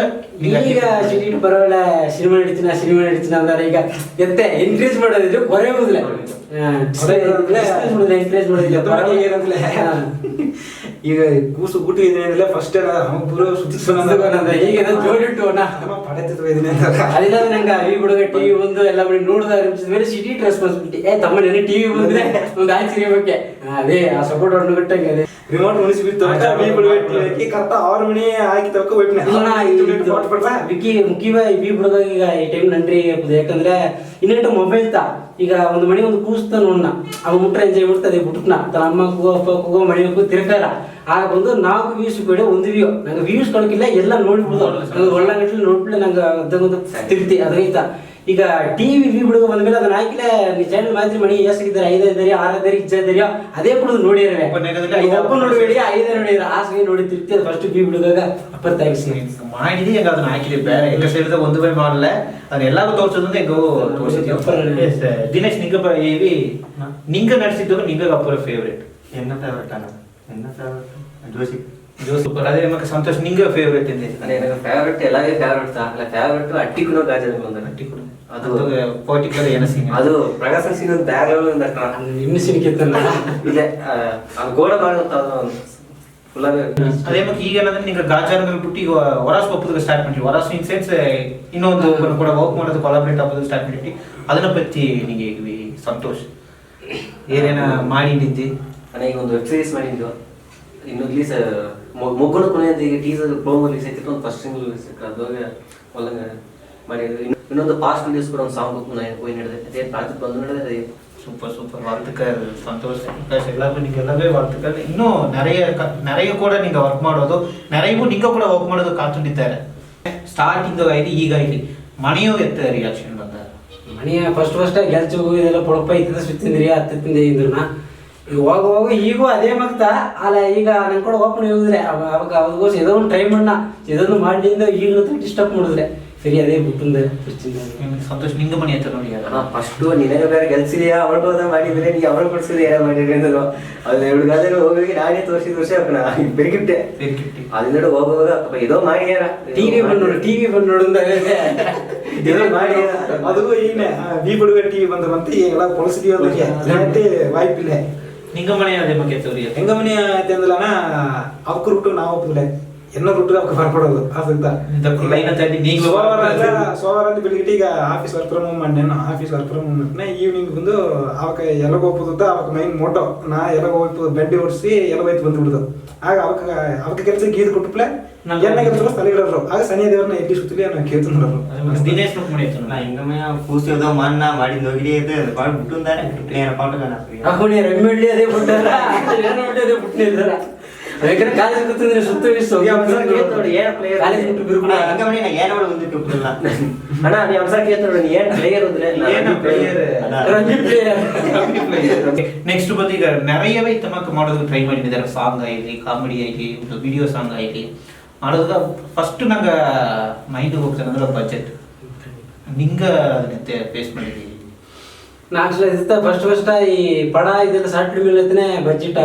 ಈಗ ಸಿಟಿ ಬರೋಲ್ಲ ಸಿನಿಮಾ ನಡೀತೀನಿ ಅಂದ್ರೆ ಈಗ ಎತ್ತೆ ಎನ್ಕರೇಜ್ ಮಾಡೋದಿದ್ರೆ ಕೊರೆ ಹೋದ್ಲೆ ಎನ್ಕರೇಜ್ ಮಾಡೋದಿಲ್ಲ ಈಗ ಕೂಸು ಗುಟ್ಟು ಇದೀನಿ ಫಸ್ಟ್ ಪೂರ ಈಗ ಜೋಡಿಟ್ಟು ಪಡೆತಿದ್ವು ಇದೀನಿ ಅದಿಲ್ಲ ನಂಗೆ ಈ ಹುಡುಗ ಟಿವಿ ಬಂದು ಎಲ್ಲ ಮಾಡಿ ನೋಡಿದ ಮೇಲೆ ಸಿಟಿ ರೆಸ್ಪಾನ್ಸಿಬಿಲಿಟಿ ತಮ್ಮ ನೆನೆ ಟಿವಿ ಬಂದ್ರೆ ಒಂದು ಆಯ್ತು ಅದೇ ಆ ಸಪೋರ್ಟ್ ಹೊಂಡು ಬಿಟ್ಟಂಗೆ ಅದೇ ರಿಮೋಟ್ ಮುನಿಸಿ ಬಿತ್ತು ಕರೆಕ್ಟ್ 6 ಮಣಿ ಹಾಕಿ ತಕ್ಕ ಮುಖ್ಯವಾಗಿ ಈ ಹುಡುಗ ಈಗ ಈ ಟೈಮ್ ನನ್ರಿ ಯಾಕಂದ್ರೆ ಇನ್ನೆಂಟು ಮೊಬೈಲ್ ತಾ ಈಗ ಒಂದು ಮಣಿ ಒಂದು ಕೂಸ್ತ ನೋಡ್ನ ಅವ ಮುಟ್ರೆ ಎಂಜಾಯ್ ಮಾಡ್ತದೆ ಬಿಟ್ಟುನ ತನ್ನ ಅಮ್ಮ ಕೂಗೋ ಅಪ್ಪ ಕೂಗೋ ಮಣಿ ತಿರ್ಗಾರ ಆಗ ಬಂದು 4 ವ್ಯೂಸ್ ಬೇಡ ಒಂದು ವ್ಯೂ ನಂಗೆ ವ್ಯೂಸ್ ಕೊಡಕಿಲ್ಲ ಎಲ್ಲ ನೋಡ್ಬಿಡುದು ನಂಗೆ ಒಳ್ಳಂಗಟ್ಲಿ ನೋಡ್ಬಿಡ್ಲೆ ನಂಗೆ ಅದಂಗೊಂದು ತಿರ್ತಿ ಅದೈತ ಈಗ ಟಿವಿ ವಿ ಬಿಡುಗ ಬಂದ್ಮೇಲೆ ಅದನ್ನ ಹಾಕಿಲ್ಲ ನೀ ಚಾನಲ್ ಮಾತ್ರ ಮಣಿ ಎಷ್ಟಾಗಿದ್ದಾರೆ 5 ಇದ್ದಾರೆ 6 ಇದ್ದಾರೆ ಇದ್ದಾರೆ ಅದೇ ಬಿಡುದು ನೋಡಿರವೆ ಒಬ್ಬ ನೋಡಬೇಡಿ 5 ನೋಡಿದ್ರೆ ಆಸೆ ನೋಡಿ ತಿರ್ತಿ ಅದು ಫಸ್ಟ್ ವಿ ಬಿಡುಗಾಗ ಅಪ್ಪತ್ತಾಗಿಸಿ ಮಾಡಿದಿ ಹೆಂಗ ಅದನ್ನ ಹಾಕಿದೆ ಬೇರೆ ಹೆಂಗ ಸೇರಿದ ಒಂದು ಬೈ ಮಾಡಲ್ಲ ಅದನ್ನ ಎಲ್ಲಾರು ತೋರ್ಸೋದಂದ್ರೆ ಹೆಂಗೋ ತೋರಿಸಿದ್ವಿ ದಿನೇಶ್ ನಿಂಗ ನಡೆಸಿದ್ದು ನಿಂಗ ಅಪ್ಪರ ಫೇವ್ರೇಟ್ ಎನ್ನ ಫೇವ್ರೇಟ್ ಅಣ್ಣ ಎನ್ನ ಫೇವ್ರೇಟ್ ಜೋಶಿ ಸೂಪರ್ ಅದೇ ನಮಗೆ ಸಂತೋಷ್ ನಿಂಗ ಫೇವ್ರೇಟ್ ಇದೆ ನನಗೆ ಫೇವ್ರೇಟ್ ಎಲ್ಲಾಗೆ ಫೇವ್ರೇಟ್ ಅಲ್ಲ ಫೇವ್ರೇಟ್ ಅಟ್ಟಿಕುನೋ ಗಾಜನ ಬಂದ ಅಟ್ಟಿಕುನೋ ಅದು ಪರ್ಟಿಕ್ಯುಲರ್ ಏನ ಸೀನ್ ಅದು ಪ್ರಕಾಶ್ ಸೀನ್ ಒಂದು ಬ್ಯಾಗ್ ಒಂದು ನಿಮ್ಮ ಸೀನ್ ಕಿತ್ತಲ್ಲ ಇದೆ ಅದು ಗೋಡ ಮಾಡುತ್ತ ಅದು ಫುಲ್ ಅದೇ ಮತ್ತೆ ಈಗ ಏನಂದ್ರೆ ನಿಂಗೆ ಗಾಜಾರಗಳು ಬಿಟ್ಟು ಈಗ ಹೊರಾಸ್ ಒಪ್ಪೋದಕ್ಕೆ ಸ್ಟಾರ್ಟ್ ಮಾಡಿರಿ ಹೊರಾಸ್ ಇನ್ ಸೆನ್ಸ್ ಇನ್ನೊಂದು ಕೂಡ ವರ್ಕ್ ಮಾಡೋದು ಕೊಲಾಬ್ರೇಟ್ ಆಗೋದು ಸ್ಟಾರ್ಟ್ ಮಾಡಿರಿ ಅದನ್ನ ಪತ್ತಿ ನಿಂಗೆ ಸಂತೋಷ್ ಏನೇನ ಮಾಡಿ ನಿಂತಿ ಅಣ್ಣ ಈಗ ಒಂದು ವೆಬ್ ಸೀರೀಸ್ ಮಾಡಿದ್ದು ಇನ್ನು ರಿಲೀಸ್ ಮೊಗ್ಗುನ ಕೊನೆಯದು ಈಗ ಟೀಸರ್ ಪ್ರೋಮೋ ರಿಲೀಸ್ ಐತಿತ್ತು ಒಂದು ಫಸ್ಟ್ ಸಿಂಗಲ್ ರಿಲೀಸ್ ಅದ್ರಾಗ ಒಳಗೆ ಮಾಡಿದ್ರು ಇನ್ನೊಂದು ಪಾಸ್ಟ್ ರಿಲೀಸ್ ಕೂಡ ಒಂದು ಸಾಂಗ್ ಹೋಗಿ ನಡೆದಿದೆ ಅದೇ ಪ್ರಾಜೆಕ್ಟ್ ಬಂದು ನಡೆದಿದೆ சூப்பர் வாழ்த்துக்கள் சந்தோஷ் பிரகாஷ் எல்லாமே நீங்கள் எல்லாமே வாழ்த்துக்கள் இன்னும் நிறைய கூட நீங்கள் ವರ್ಕ್ ಮಾಡೋದು நிறையவும் நீங்கள் ಕೂಡ ವರ್ಕ್ ಮಾಡೋದು ಕಾತುಂಡಿದ್ದಾರೆ ಸ್ಟಾರ್ಟಿಂಗ್ ಐತಿ ಈಗ ಐತಿ ಮನೆಯೋ ಎತ್ತ ರಿಯಾಕ್ಷನ್ ಬಂದ ಮನೆಯ ಫಸ್ಟ್ ಗೆಲ್ಚು ಇದೆಲ್ಲ ಪೊಳಪ ಇತ್ತಿದ ಸುತ್ತಿಂದ್ರಿ ಹತ್ತಿಂದ ಇದ್ರನ್ನ ಹೋಗುವಾಗ ಈಗೂ ಅದೇ ಮಗ್ತ ಅಲ್ಲ ಈಗ ನನ್ ಕೂಡ ಓಪನ್ ಹೋಗಿದ್ರೆ ಅವಾಗ ಅದಕ್ಕೋಸ್ ಏನೋ ಒಂದು ಟ್ರೈ ಮಾಡೋಣ ಇದೊಂದು ಮಾಡಿಂದ ಈಗ ಡಿಸ್ಟರ್ಬ್ ಮಾಡಿದ್ರೆ ಸರಿ ಅದೇ ಬಿಟ್ಟಿಂದ ಸಂತೋಷ್ ನಿಂಗ ಮನೆ ಹತ್ರ ನೋಡಿ ಫಸ್ಟ್ ನಿನಗೆ ಬೇರೆ ಗೆಲ್ಸಿದ್ಯಾ ಅವಳು ಮಾಡಿದ್ರೆ ನೀ ಅವ್ರು ಕೊಡ್ಸಿದ್ರಿ ಏನೋ ಮಾಡಿದ್ರಿ ಅಂದ್ರು ಅದು ಹುಡುಗಾದ್ರೆ ಹೋಗಿ ನಾನೇ ತೋರಿಸಿ ಅಪ್ಪನ ಬೆರ್ಗಿಟ್ಟೆ ಅಲ್ಲಿಂದ ಹೋಗುವಾಗ ಇದೋ ಮಾಡ್ಯಾರ ಟಿವಿ ಬಂದು ನೋಡಿಂದ ಇದೋ ಮಾಡ್ಯಾರ ಅದು ಈಗನೇ ಬಿ ಬಿಡುವೆ ಟಿವಿ ಬಂದ್ರೆ ಎಲ್ಲ ಪೊಲಸಿದೀವಿ ವಾಯ್ಪಿಲ್ಲ ನಿಂಗ ಮನೆ ಅದೇ ಬಗ್ಗೆ ತೋರಿ எங்க மணி தேர்ந்தலானா அவக்கு ரூட்டு நான் ஒப்புக்கல என்ன ரூட்டு அவக்கு வரப்படாது அதுதான் இந்த லைனை தாண்டி நீங்க ಸೋಮವಾರ ಬೆಳಿಗ್ಗೆ ಈಗ ಆಫೀಸ್ ವರ್ಕ್ ಫ್ರಮ್ ಹೋಮ್ ಮಾಡಿ ಆಫೀಸ್ ವರ್ಕ್ ಫ್ರಮ್ ಹೋಮ್ ಮಾಡ್ತೀನಿ ಈವ್ನಿಂಗ್ ಬಂದು ಅವಕ ಎಲಗ ಹೋಗ್ಬೋದ ಅವಕ ಮೈನ್ ಮೋಟೋ ನಾ ಎಲಗ ಹೋಗ್ಬೋದು ಬಂಡಿ ಓಡಿಸಿ ಎಲಗ ಹೋಯ್ತು ಬಂದ್ಬಿಡುದು ಆಗ ಅವಕ ಕೆಲಸ ಗೀದು ಕೊಟ್ಟಪ್ಲೆ ಎಣ್ಣೆ ಕೆಲಸ ಸ್ಥಳಗಳು ಆಗ ಶನಿ ದೇವ್ರನ್ನ ಎಲ್ಲಿ ಸುತ್ತಲಿ ನಾನು ಕೇಳ್ತಿದ್ರು ದಿನೇಶ್ ನೋಡ್ ಮಾಡಿ ನಾ ಹಿಂಗಮ್ಮೆ ಕೂಸಿಯೋದು ಮನ್ನ ಮಾಡಿದ ಹೋಗಿರಿ ಅದು ಪಾಟ್ ಬಿಟ್ಟುಂದಾರೆ ಪ್ಲೇಯರ್ ಪಾಟಗಾನ ಅಪ್ಪನೇ ರೆಮ್ಮಿಡ್ಲಿ ಅದೇ ಬಿಟ್ಟಾರ ಅದೇ ಬಿಟ್ಟಿದ್ದಾರೆ ಯಾಕಂದ್ರೆ ಕಾಲೇಜ್ ಕೂತಿದ್ರೆ ಸುತ್ತ ನೋಡಿ ಏನ್ ಪ್ಲೇಯರ್ ಹಿಂಗಮ್ಮೆ ನಾ ಏನೋ ಒಂದು ತಿಳ್ಕೊಳ್ಳಲ್ಲ ಅಣ್ಣ ನೀ ಅವಸರ ಕೇಳ್ತಾರೆ ಏನ್ ಪ್ಲೇಯರ್ ಅಂದ್ರೆ ಏನು ಪ್ಲೇಯರ್ ರಂಜಿ ಪ್ಲೇಯರ್ ನೆಕ್ಸ್ಟ್ ಬಂದು ಈಗ நிறையவே ತಮಕ ಮಾಡೋದು ಟ್ರೈ ಮಾಡಿದ್ದಾರೆ ಸಾಂಗ್ ಆಗಲಿ ಕಾಮಿಡಿ ಆಗಲಿ ವಿಡಿಯೋ ಸಾಂಗ್ ಆಗಲಿ ಮಾಡೋದಾಗ ಫಸ್ಟ್ ನಂಗೆ ಮೈಂಡ್ ಹೋಗ್ತಾನಂದ್ರೆ ಬಜೆಟ್ ನಿಂಗ ಅದನ್ನ ಫೇಸ್ ಮಾಡಿದ್ದೀವಿ ನಾಲ್ಕು ಲಕ್ಷ ಫಸ್ಟ್ ಈ ಪಡ ಇದೆಲ್ಲ ಶಾರ್ಟ್ ಫಿಲ್ಮ್ ಇಲ್ಲತ್ತೇ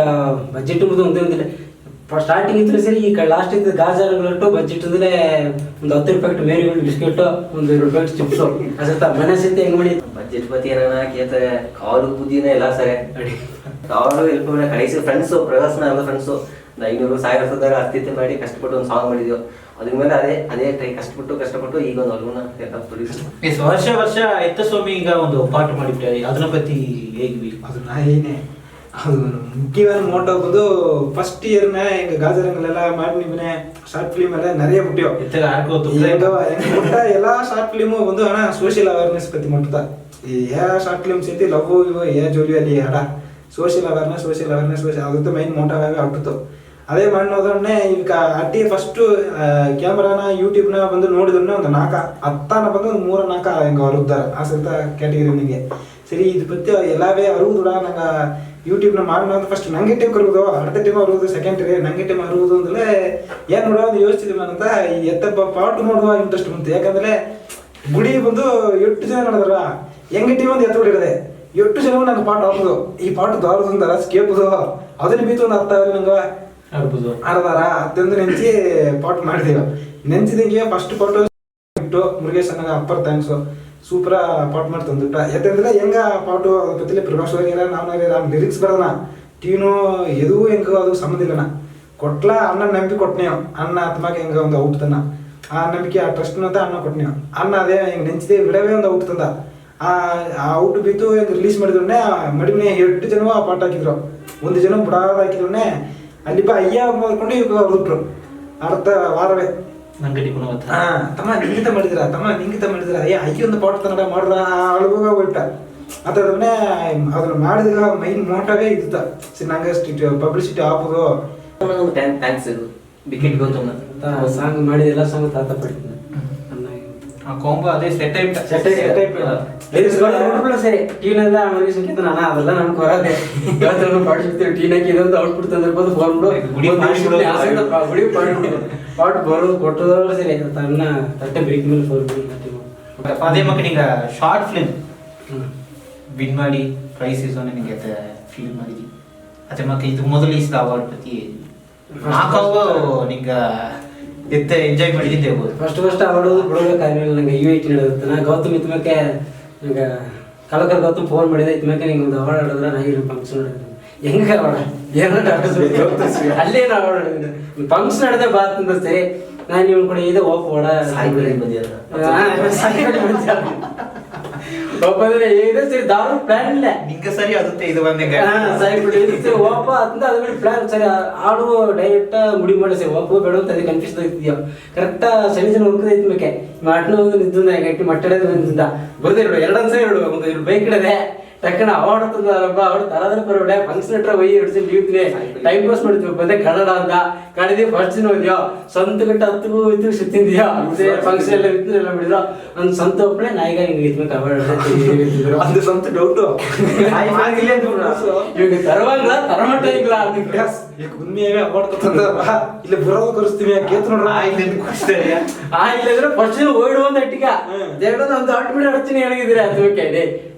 ಬಜೆಟ್ ಒಂದಿಲ್ಲ ಸ್ಟಾರ್ಟಿಂಗ್ ಇತ್ತು ಸರಿ ಈಗ ಲಾಸ್ಟ್ ಇದ್ದು ಗಾಜಾರಗಳಟ್ಟು ಬಜೆಟ್ ಅಂದ್ರೆ ಒಂದು 10 ರೂಪಾಯಿ ಮೇರಿಗಳು ಬಿಸ್ಕೆಟ್ ಒಂದು 2 ರೂಪಾಯಿ ಚಿಪ್ಸ್ ಅಸತ್ತ ಮನೆ ಸಹಿತ ಹೆಂಗ್ ಮಾಡಿ ಬಜೆಟ್ ಪತಿ ಏನ ಕೇಳ್ತಾರೆ ಕಾಲು ಬುದ್ಧಿನೇ ಎಲ್ಲ ಸರಿ ಕಾಲು ಹೆಲ್ಪ್ ಮಾಡಿ ಕಳಿಸಿ ಫ್ರೆಂಡ್ಸು ಪ್ರವಾಸನ ಎಲ್ಲ ಫ್ರೆಂಡ್ಸು 500,000 ಅರ್ತಿತೆ ಮಾಡಿ ಕಷ್ಟಪಟ್ಟು ಒಂದು ಸಾಂಗ್ ಮಾಡಿದ್ವಿ ಅದ್ರ ಮೇಲೆ ಅದೇ ಟ್ರೈ ಕಷ್ಟಪಟ್ಟು ಈಗ ಒಂದು ಅಲ್ವನ ವರ್ಷ ಎತ್ತ ಸ್ವಾಮಿ ಈಗ ಒಂದು ಪಾಠ ಮಾಡಿಬಿಟ್ಟೆ ಅದನ್ನ ಪತಿ ಹೇಗೆ ಅದು ನಾ ಏನೇ ಅದು முக்கியமான மோட்டோ வந்து ஃபர்ஸ்ட் இயர்னா எங்க காஜரங்கள்ல மாடி நிபுணே ஷார்ட் ஃபிலிம் எல்லாம் நிறைய புட்டியோ எங்க எல்லா ஷார்ட் ஃபிலிமும் வந்து ஆனா சோஷியல் அவேர்னஸ் பத்தி மட்டும் தான் ஷார்ட் ஃபிலிம் சேர்த்து ಲವ್ ಜೋಲಿ ಅಲ್ಲಿ ಅಡ ಸೋಷಿಯಲ್ ಅವೇರ್ನೆಸ್ ಅದು ಮೈನ್ ಮೋಟೋವಾಗೇ ಆಗ್ಬಿಡ್ತು ಅದೇ ಮಾಡೋದನ್ನೇ ಈಗ ಅಟ್ಟಿ ಫಸ್ಟ್ ಕ್ಯಾಮ್ರಾನ ಯೂಟ್ಯೂಬ್ನ ಬಂದು ನೋಡಿದ್ರೆ ಒಂದು 4 ಬಂದು ಒಂದು 3-4 ಹೆಂಗೆ ಅರುದ್ದಾರೆ ಆ ಸಹಿತ ಕ್ಯಾಟಗರಿನಿಗೆ ಸರಿ ಇದು ಪತ್ತಿ ಎಲ್ಲವೇ ಅರುವುದುಡ ನಂಗೆ ಯೂಟ್ಯೂಬ್ನ ಮಾಡೋಣ ಫಸ್ಟ್ ನಂಗೆ ಟೈಮ್ ಕರುವುದು ಅರ್ಧ ಟೈಮ್ ಅರುವುದು ಸೆಕೆಂಡ್ ನಂಗೆ ಟೈಮ್ ಅರುವುದು ಅಂದ್ರೆ ಏನು ನೋಡೋದು ಯೋಚಿಸಿದ್ವಿ ಅಂತ ಎತ್ತಪ್ಪ ಪಾಟ್ ನೋಡುವ ಇಂಟ್ರೆಸ್ಟ್ ಬಂತು ಯಾಕಂದ್ರೆ ಗುಡಿ ಬಂದು 8 ಜನ ನಡೆದ್ರ ಹೆಂಗೆ ಟೈಮ್ ಒಂದು ಎತ್ತ ಬಿಡಿರದೆ 8 ಜನ ನಂಗೆ ಪಾಟ್ ಹಾಕೋದು ಈ ಪಾಟ್ ದಾರದಿಂದ ಸ್ಕೇಪುದು ಅದನ್ನ ಬೀತು ಒಂದು ಅರ್ಥ ನಂಗೆ ಅರ್ಧಾರ ಅತ್ತಂದು ನೆಂಚಿ ಪಾಟ್ ಮಾಡಿದೀವಿ ನೆಂಚಿದಂಗೆ ಫಸ್ಟ್ ಫೋಟೋ ಇಟ್ಟು ಮುರುಗೇಶ್ ಅನ್ನಾಗ ಅಪ್ಪರ್ ಥ್ಯಾಂಕ್ಸು ಸೂಪರ ಪಾಟ್ ಮಾಡಿ ತಂದುಬಿಟ್ಟ ಯಾಕಂದ್ರೆ ಹೆಂಗ ಪಾಟು ಅದ್ರ ಪತ್ತಿಲೆ ಪ್ರಕಾಶ್ ನಾವು ಲಿರಿಕ್ಸ್ ಬರೋಣ ಟೀನು ಎದು ಹೆಂಗ ಅದು ಸಂಬಂಧ ಇಲ್ಲನ ಕೊಟ್ಲ ಅಣ್ಣ ನಂಬಿ ಕೊಟ್ನೇವು ಅಣ್ಣ ತಮಗೆ ಹೆಂಗ ಒಂದು ಔಟ್ ತನ್ನ ಆ ನಂಬಿಕೆ ಆ ಟ್ರಸ್ಟ್ ಅಂತ ಅಣ್ಣ ಕೊಟ್ನೇವು ಅಣ್ಣ ಅದೇ ಹೆಂಗ್ ನೆಂಚಿದೆ ಬಿಡವೇ ಒಂದು ಔಟ್ ತಂದ ಆ ಔಟ್ ಬಿತ್ತು ಹೆಂಗ್ ರಿಲೀಸ್ ಮಾಡಿದ್ರೇ ಮಡಿಮನೆ 8 ಜನ ಆ ಪಾಟ್ ಹಾಕಿದ್ರು 1 ಜನ ಬುಡಾದ ಹಾಕಿದ್ರೇ ಅಲ್ಲಿ ಅಯ್ಯ ಮಾಡ್ಕೊಂಡು ಇವಾಗ ಹೊರಟ್ರು ಅರ್ಧ ವಾರವೇ ತಮ್ಮ ನಿಂಗಿತ ಮಾಡಿದ್ರ ಅಯ್ಯ ಒಂದು ಪಾಟ್ ಕನ್ನಡ ಮಾಡ್ರ ಅಳುವಾಗ ಹೋಗ್ಬಿಟ್ಟ ಅದನ್ನೇ ಅದನ್ನ ಮಾಡಿದಾಗ ಮೈನ್ ಮೋಟವೇ ಇದ್ದ ಸರಿ ನಂಗೆ ಪಬ್ಲಿಸಿಟಿ ಹಾಕೋದು ಥ್ಯಾಂಕ್ಸ್ ಬಿಕೆಟ್ ಗೌತಮ್ ಸಾಂಗ್ ಮಾಡಿದ ಎಲ್ಲ ಸಾಂಗ್ ತಾತ ಪಡ್ತೀನಿ ಕೊಂಬ ಅದೇ ಸೆಟ್ ಸರಿ ಟೀನೆಲ್ಲ ಸಂಕೇತ ನಾನು ಅದೆಲ್ಲ ನಮ್ಗೆ ಬರದೆ ಇವತ್ತು ಪಾಡಿಸ್ತೀವಿ ಟೀನಾಕಿ ಇದೊಂದು ಔಟ್ಪುಟ್ ತಂದಿರ್ಬೋದು ಫೋನ್ ಪಾಟ್ ಬರೋದು ಕೊಟ್ಟದವ್ರು ಸರಿ ತನ್ನ ತಟ್ಟೆ ಬ್ರೇಕ್ ಮೇಲೆ ಫೋನ್ ಅದೇ ಮಕ್ಕ ನಿಂಗ ಶಾರ್ಟ್ ಫಿಲ್ಮ್ ವಿನ್ ಮಾಡಿ ಪ್ರೈಸ್ ಇಸೋನೆ ನಿಂಗೆ ಫೀಲ್ ಮಾಡಿದ್ವಿ ಅದೇ ಮಕ್ಕ ಇದು ಮೊದಲು ಇಸಿದ ಅವಾರ್ಡ್ ಪತಿ ನಾಲ್ಕವು ನಿಂಗ ಎತ್ತ ಎಂಜಾಯ್ ಮಾಡಿದ್ದೆ ಫಸ್ಟ್ ಆಡೋದು ಬಿಡಬೇಕಾಗಿಲ್ಲ ನಂಗೆ UIT ನಡೆಯುತ್ತೆ ನಾ ಗೌತಮ್ ಇತ್ಮಕ್ಕೆ ನಂಗೆ ಕಲಕರ್ ಗೌತಮ್ ಫೋನ್ ಮಾಡಿದೆ ಇತ್ಮಕ್ಕೆ ನಿಂಗೆ ಒಂದು ಅವಾರ್ಡ್ ಆಡಿದ್ರೆ ನಾ ಫಂಕ್ಷನ್ ನಡೆದಿದ್ದೆ ಹೆಂಗೆ ಅವಾರ್ಡ್ ಅಲ್ಲೇನು ಅವಾರ್ಡ್ ಫಂಕ್ಷನ್ ನಡೆದೇ ಬಾತ್ ಸರಿ ನಾನು ಇವ್ನ ಕೂಡ ಇದೆ ಓಪ್ ಓಡ ಒಪ್ಪಂದ್ರೆ ಏನಿದೆ ಸರಿ ದಾರು ಪ್ಲಾನ್ ಇಲ್ಲ ನಿಂಗೆ ಸರಿ ಅದುತ್ತೆ ಇದು ಬಂದೆ ಸರಿ ಬಿಡಿ ಒಪ್ಪ ಅದಂತ ಅದ್ರ ಮೇಲೆ ಪ್ಲಾನ್ ಸರಿ ಆಡು ಡೈರೆಕ್ಟ್ ಮುಡಿ ಮಾಡಿ ಸರಿ ಒಪ್ಪ ಬೇಡ ಅಂತ ಅದೇ ಕನ್ಫ್ಯೂಸ್ ಆಗ್ತಿದ್ಯೋ ಕರೆಕ್ಟ್ ಸರಿ ಜನ ಹುಡುಕದೈತಿ ಮೇಕೆ ಮಾಡ್ನ ನಿಂತ ಗಟ್ಟಿ ಮಟ್ಟಡದ ನಿಂತ ಬರ್ದೇ ಇಡು ಎರಡೊಂದ್ ಸರಿ ಇಡು ಒಂದು ಬೈಕ್ ಇಡದೆ ಟಕ್ಕನ ಅವಾರ್ಡ್ ತಂದಪ್ಪ ಅವ್ರು ತರದ್ರೆ ಬರೋಡೆ ಫಂಕ್ಷನ್ ಹತ್ರ ಒಯ್ಯಿ ಹಿಡಿಸಿ ಲೀವ್ತೀನಿ ಟೈಮ್ ಪಾಸ್ ಮಾಡ್ತೀವಿ ಬಂದೆ ಕನ್ನಡ ಅಂತ ಕಡಿದಿ ಫಸ್ಟ್ ನೋಡ್ಯೋ ಸ್ವಂತ ಗಟ್ಟ ಹತ್ತು ಇತ್ತು ಸುತ್ತಿದ್ಯೋ ಫಂಕ್ಷನ್ ಎಲ್ಲ ಎಲ್ಲ ಬಿಡಿದ್ರು ಒಂದು ಸ್ವಂತ ಒಬ್ಬಳೆ ನಾಯಿಗ ಹಿಂಗೆ ಇದ್ಬೇಕು ಅವಾರ್ಡ್ ಅದು ಸ್ವಂತ ಡೌಟು ಇವಾಗ ತರವಾಗ್ಲ ತರಮಟ್ಟ ಇಲ್ಲ ಈಗ ಉண்மையாவே ಅವಾರ್ಡ್ ತಂದಾರ ಇಲ್ಲಿ ಬರೋದು ಕರೆಸ್ತೀವಿ ಕೇತ್ ನೋಡ್ರ ಇಲ್ಲಂದ್ರೆ ಫಸ್ಟ್ ಓಡ್ ಒಂದು ಅಟ್ಟಿಗ ಎರಡು ಒಂದು ಅಟ್ಟು ಬಿಡಿ ಅಡಚಿನಿ ಹೇಳಿದ್ರೆ ಅದಕ್ಕೆ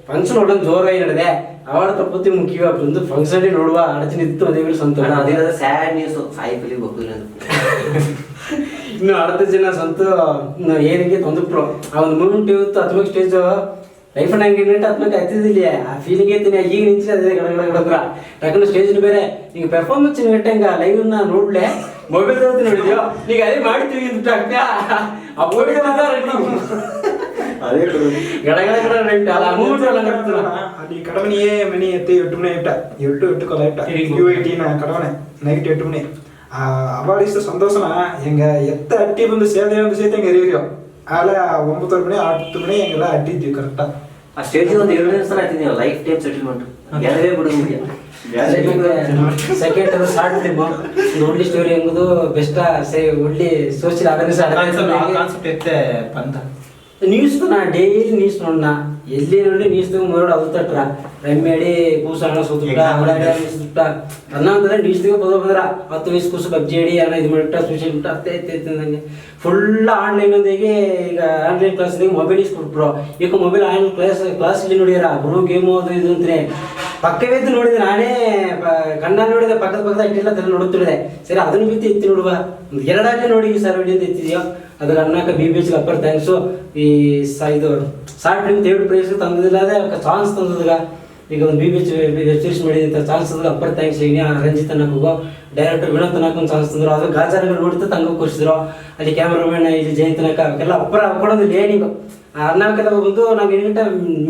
ಫಂಕ್ಷನ್ ಒಳ್ಳೆ ಜೋರಾಗಿ ನಡೆದೆ ಅವಾರ್ಡ್ ತಪ್ಪತ್ತಿ ಮುಖ್ಯ ಬಂದು ಫಂಕ್ಷನ್ ನೋಡುವ ಅಡಚಿನಿ ಇತ್ತು ಅದೇ ಸ್ವಂತ ಅದೇನಾದ್ರೆ ಸ್ಯಾಡ್ ನ್ಯೂಸ್ ಸಾಯಿ ಫಿಲಿಮ್ ಹೋಗಿಲ್ಲ ಇನ್ನು ಅರ್ಧ ಜನ ಸ್ವಂತ ಏನಿಗೆ ತೊಂದ್ಬಿಟ್ರು ಆ ಒಂದು ಮೂಮೆಂಟ್ ಇವತ್ತು ಹತ್ಮಕ್ ಸ್ಟೇಜ್ ಲೈಫ್ ನಂಗೆ ಹತ್ಮಕ್ ಆಗ್ತಿದ್ದಿಲ್ಲ ಆ ಫೀಲಿಂಗ್ ಐತೀನಿ ಈಗ ನಿಂಚೆ ಅದೇ ಗಡಗಡ ಯಾಕಂದ್ರೆ ಸ್ಟೇಜ್ ಬೇರೆ ಈಗ ಪರ್ಫಾರ್ಮೆನ್ಸ್ ಗಟ್ಟಂಗ ಲೈವ್ ನ ನೋಡ್ಲೆ ಮೊಬೈಲ್ ನೋಡಿದ್ಯೋ ಈಗ ಅದೇ ಮಾಡ್ತೀವಿ ಅಂತ ಆ ಅದೇ అది కడవనియే మనీ ఎత్తి ఎట్టునే ఇట్ట ఎట్టు కొల ఇట్ట యూఐటీ నా కడవనే నైట్ ఎట్టునే ಅವಾರ್ಡ್ ಇಷ್ಟ ಸಂತೋಷನ ಹೆಂಗ ಎತ್ತ ಅಟ್ಟಿ ಬಂದು ಸೇದೆ ಒಂದು ಸೇತೆ ಹೆಂಗ ಎರಿಯೋ ಆಲ 9 ಮಣಿ 10 ಮಣಿ ಹೆಂಗೆಲ್ಲ ಅಟ್ಟಿದ್ವಿ ಕರೆಕ್ಟಾ ಆ ಸ್ಟೇಜ್ ಒಂದು 2 ದಿವಸ ಆಯ್ತು ನೀವು ಲೈಫ್ ಟೈಮ್ ಸೆಟಲ್ಮೆಂಟ್ ಎಲ್ಲವೇ ಬಿಡುವುದಿಲ್ಲ ಸೆಕೆಂಡ್ ಶಾರ್ಟ್ ಫಿಲ್ಮ್ ಒಳ್ಳೆ ಸ್ಟೋರಿ ಎಂಬುದು ಬೆಸ್ಟ್ ಒಳ್ಳೆ ಸೋಷಿಯಲ್ ಅವೇರ್ನೆಸ್ ಕಾನ್ಸೆಪ್ಟ್ ಎತ್ತೆ ಬಂತ ನ್ಯೂಸ್ ನಾ ಡೈಲಿ ನ್ಯೂಸ್ ನೋಡ್ನ ಎಲ್ಲಿ ನೋಡಿ ನ್ಯೂಸ್ ಮರೋಡು ಅದು ತಟ್ರ ರಮ್ಮೇಡಿ ಕೂಸು ಹಣ ಸೂತ್ರ ಸುತ್ತ ಅನ್ನಂದ್ರೆ ನ್ಯೂಸ್ ಬಂದ್ರ 10 ವಯಸ್ಸು ಕೂಸು ಪಬ್ಜಿ ಹಣ ಇದು ಮಾಡಿಬಿಟ್ಟ ಸೂಸೈಡ್ ಬಿಟ್ಟ ಅತ್ತೆ ನಂಗೆ ಫುಲ್ ಆನ್ಲೈನ್ ಒಂದಿಗೆ ಈಗ ಆನ್ಲೈನ್ ಕ್ಲಾಸ್ ಮೊಬೈಲ್ ಇಸ್ಕೊಟ್ರು ಈಗ ಮೊಬೈಲ್ ಆನ್ಲೈನ್ ಕ್ಲಾಸ್ ಇಲ್ಲಿ ನೋಡಿದಾರ ಗುರು ಗೇಮು ಅದು ಇದು ಅಂತಾರೆ ಪಕ್ಕವೇದ್ದು ನೋಡಿದೆ ನಾನೇ ಕಣ್ಣ ನೋಡಿದೆ ಪಕ್ಕದ ಇಟ್ಟಿಲ್ಲ ತರ ನೋಡುತ್ತಿಳಿದೆ ಸರಿ ಅದನ್ನು ಬಿತ್ತು ಎತ್ತಿ ನೋಡುವ ಎರಡಾಗಲೇ ನೋಡಿ ಸರ್ ವಿಡಿಯೋ ಎತ್ತಿದ್ಯೋ ಅದ್ರ ಅನ್ನಕ್ಕೆ BBH ಅಪ್ಪರ್ ಥ್ಯಾಂಕ್ಸು ಈ ಇದು ಶಾರ್ಟ್ ಫಿಲ್ಮ್ ಥರ್ಡ್ ಪ್ರೈಸ್ ತಂದಿಲ್ಲ ಅದೇ ಚಾನ್ಸ್ ತಂದದಾಗ ಈಗ ಒಂದು BBH ವೆಬ್ ಸೀರೀಸ್ ಮಾಡಿದಂಥ ಚಾನ್ಸ್ ತಂದ್ರೆ ಅಪ್ಪರ್ ಥ್ಯಾಂಕ್ಸ್ ಈಗ ರಂಜಿತ್ ಅನ್ನಕ್ಕೂ ಡೈರೆಕ್ಟರ್ ವಿನೋದ್ ಅನ್ನಕ್ಕೆ ಒಂದು ಚಾನ್ಸ್ ತಂದ್ರು ಅದು ಗಾಜಾರಗಳು ನೋಡ್ತಾ ತಂಗ ಕೂರಿಸಿದ್ರು ಅಲ್ಲಿ ಕ್ಯಾಮ್ರಾಮನ್ ಇಲ್ಲಿ ಜಯಂತ್ ಅನ್ನಕ್ಕ ಅವೆಲ್ಲ ಅಪ್ಪರ ಕೊಡೋದು ಲೇಣಿಂಗು ಅರ್ನಾಕೆಲ್ಲ ಬಂದು ನಾವು ಏನಿಟ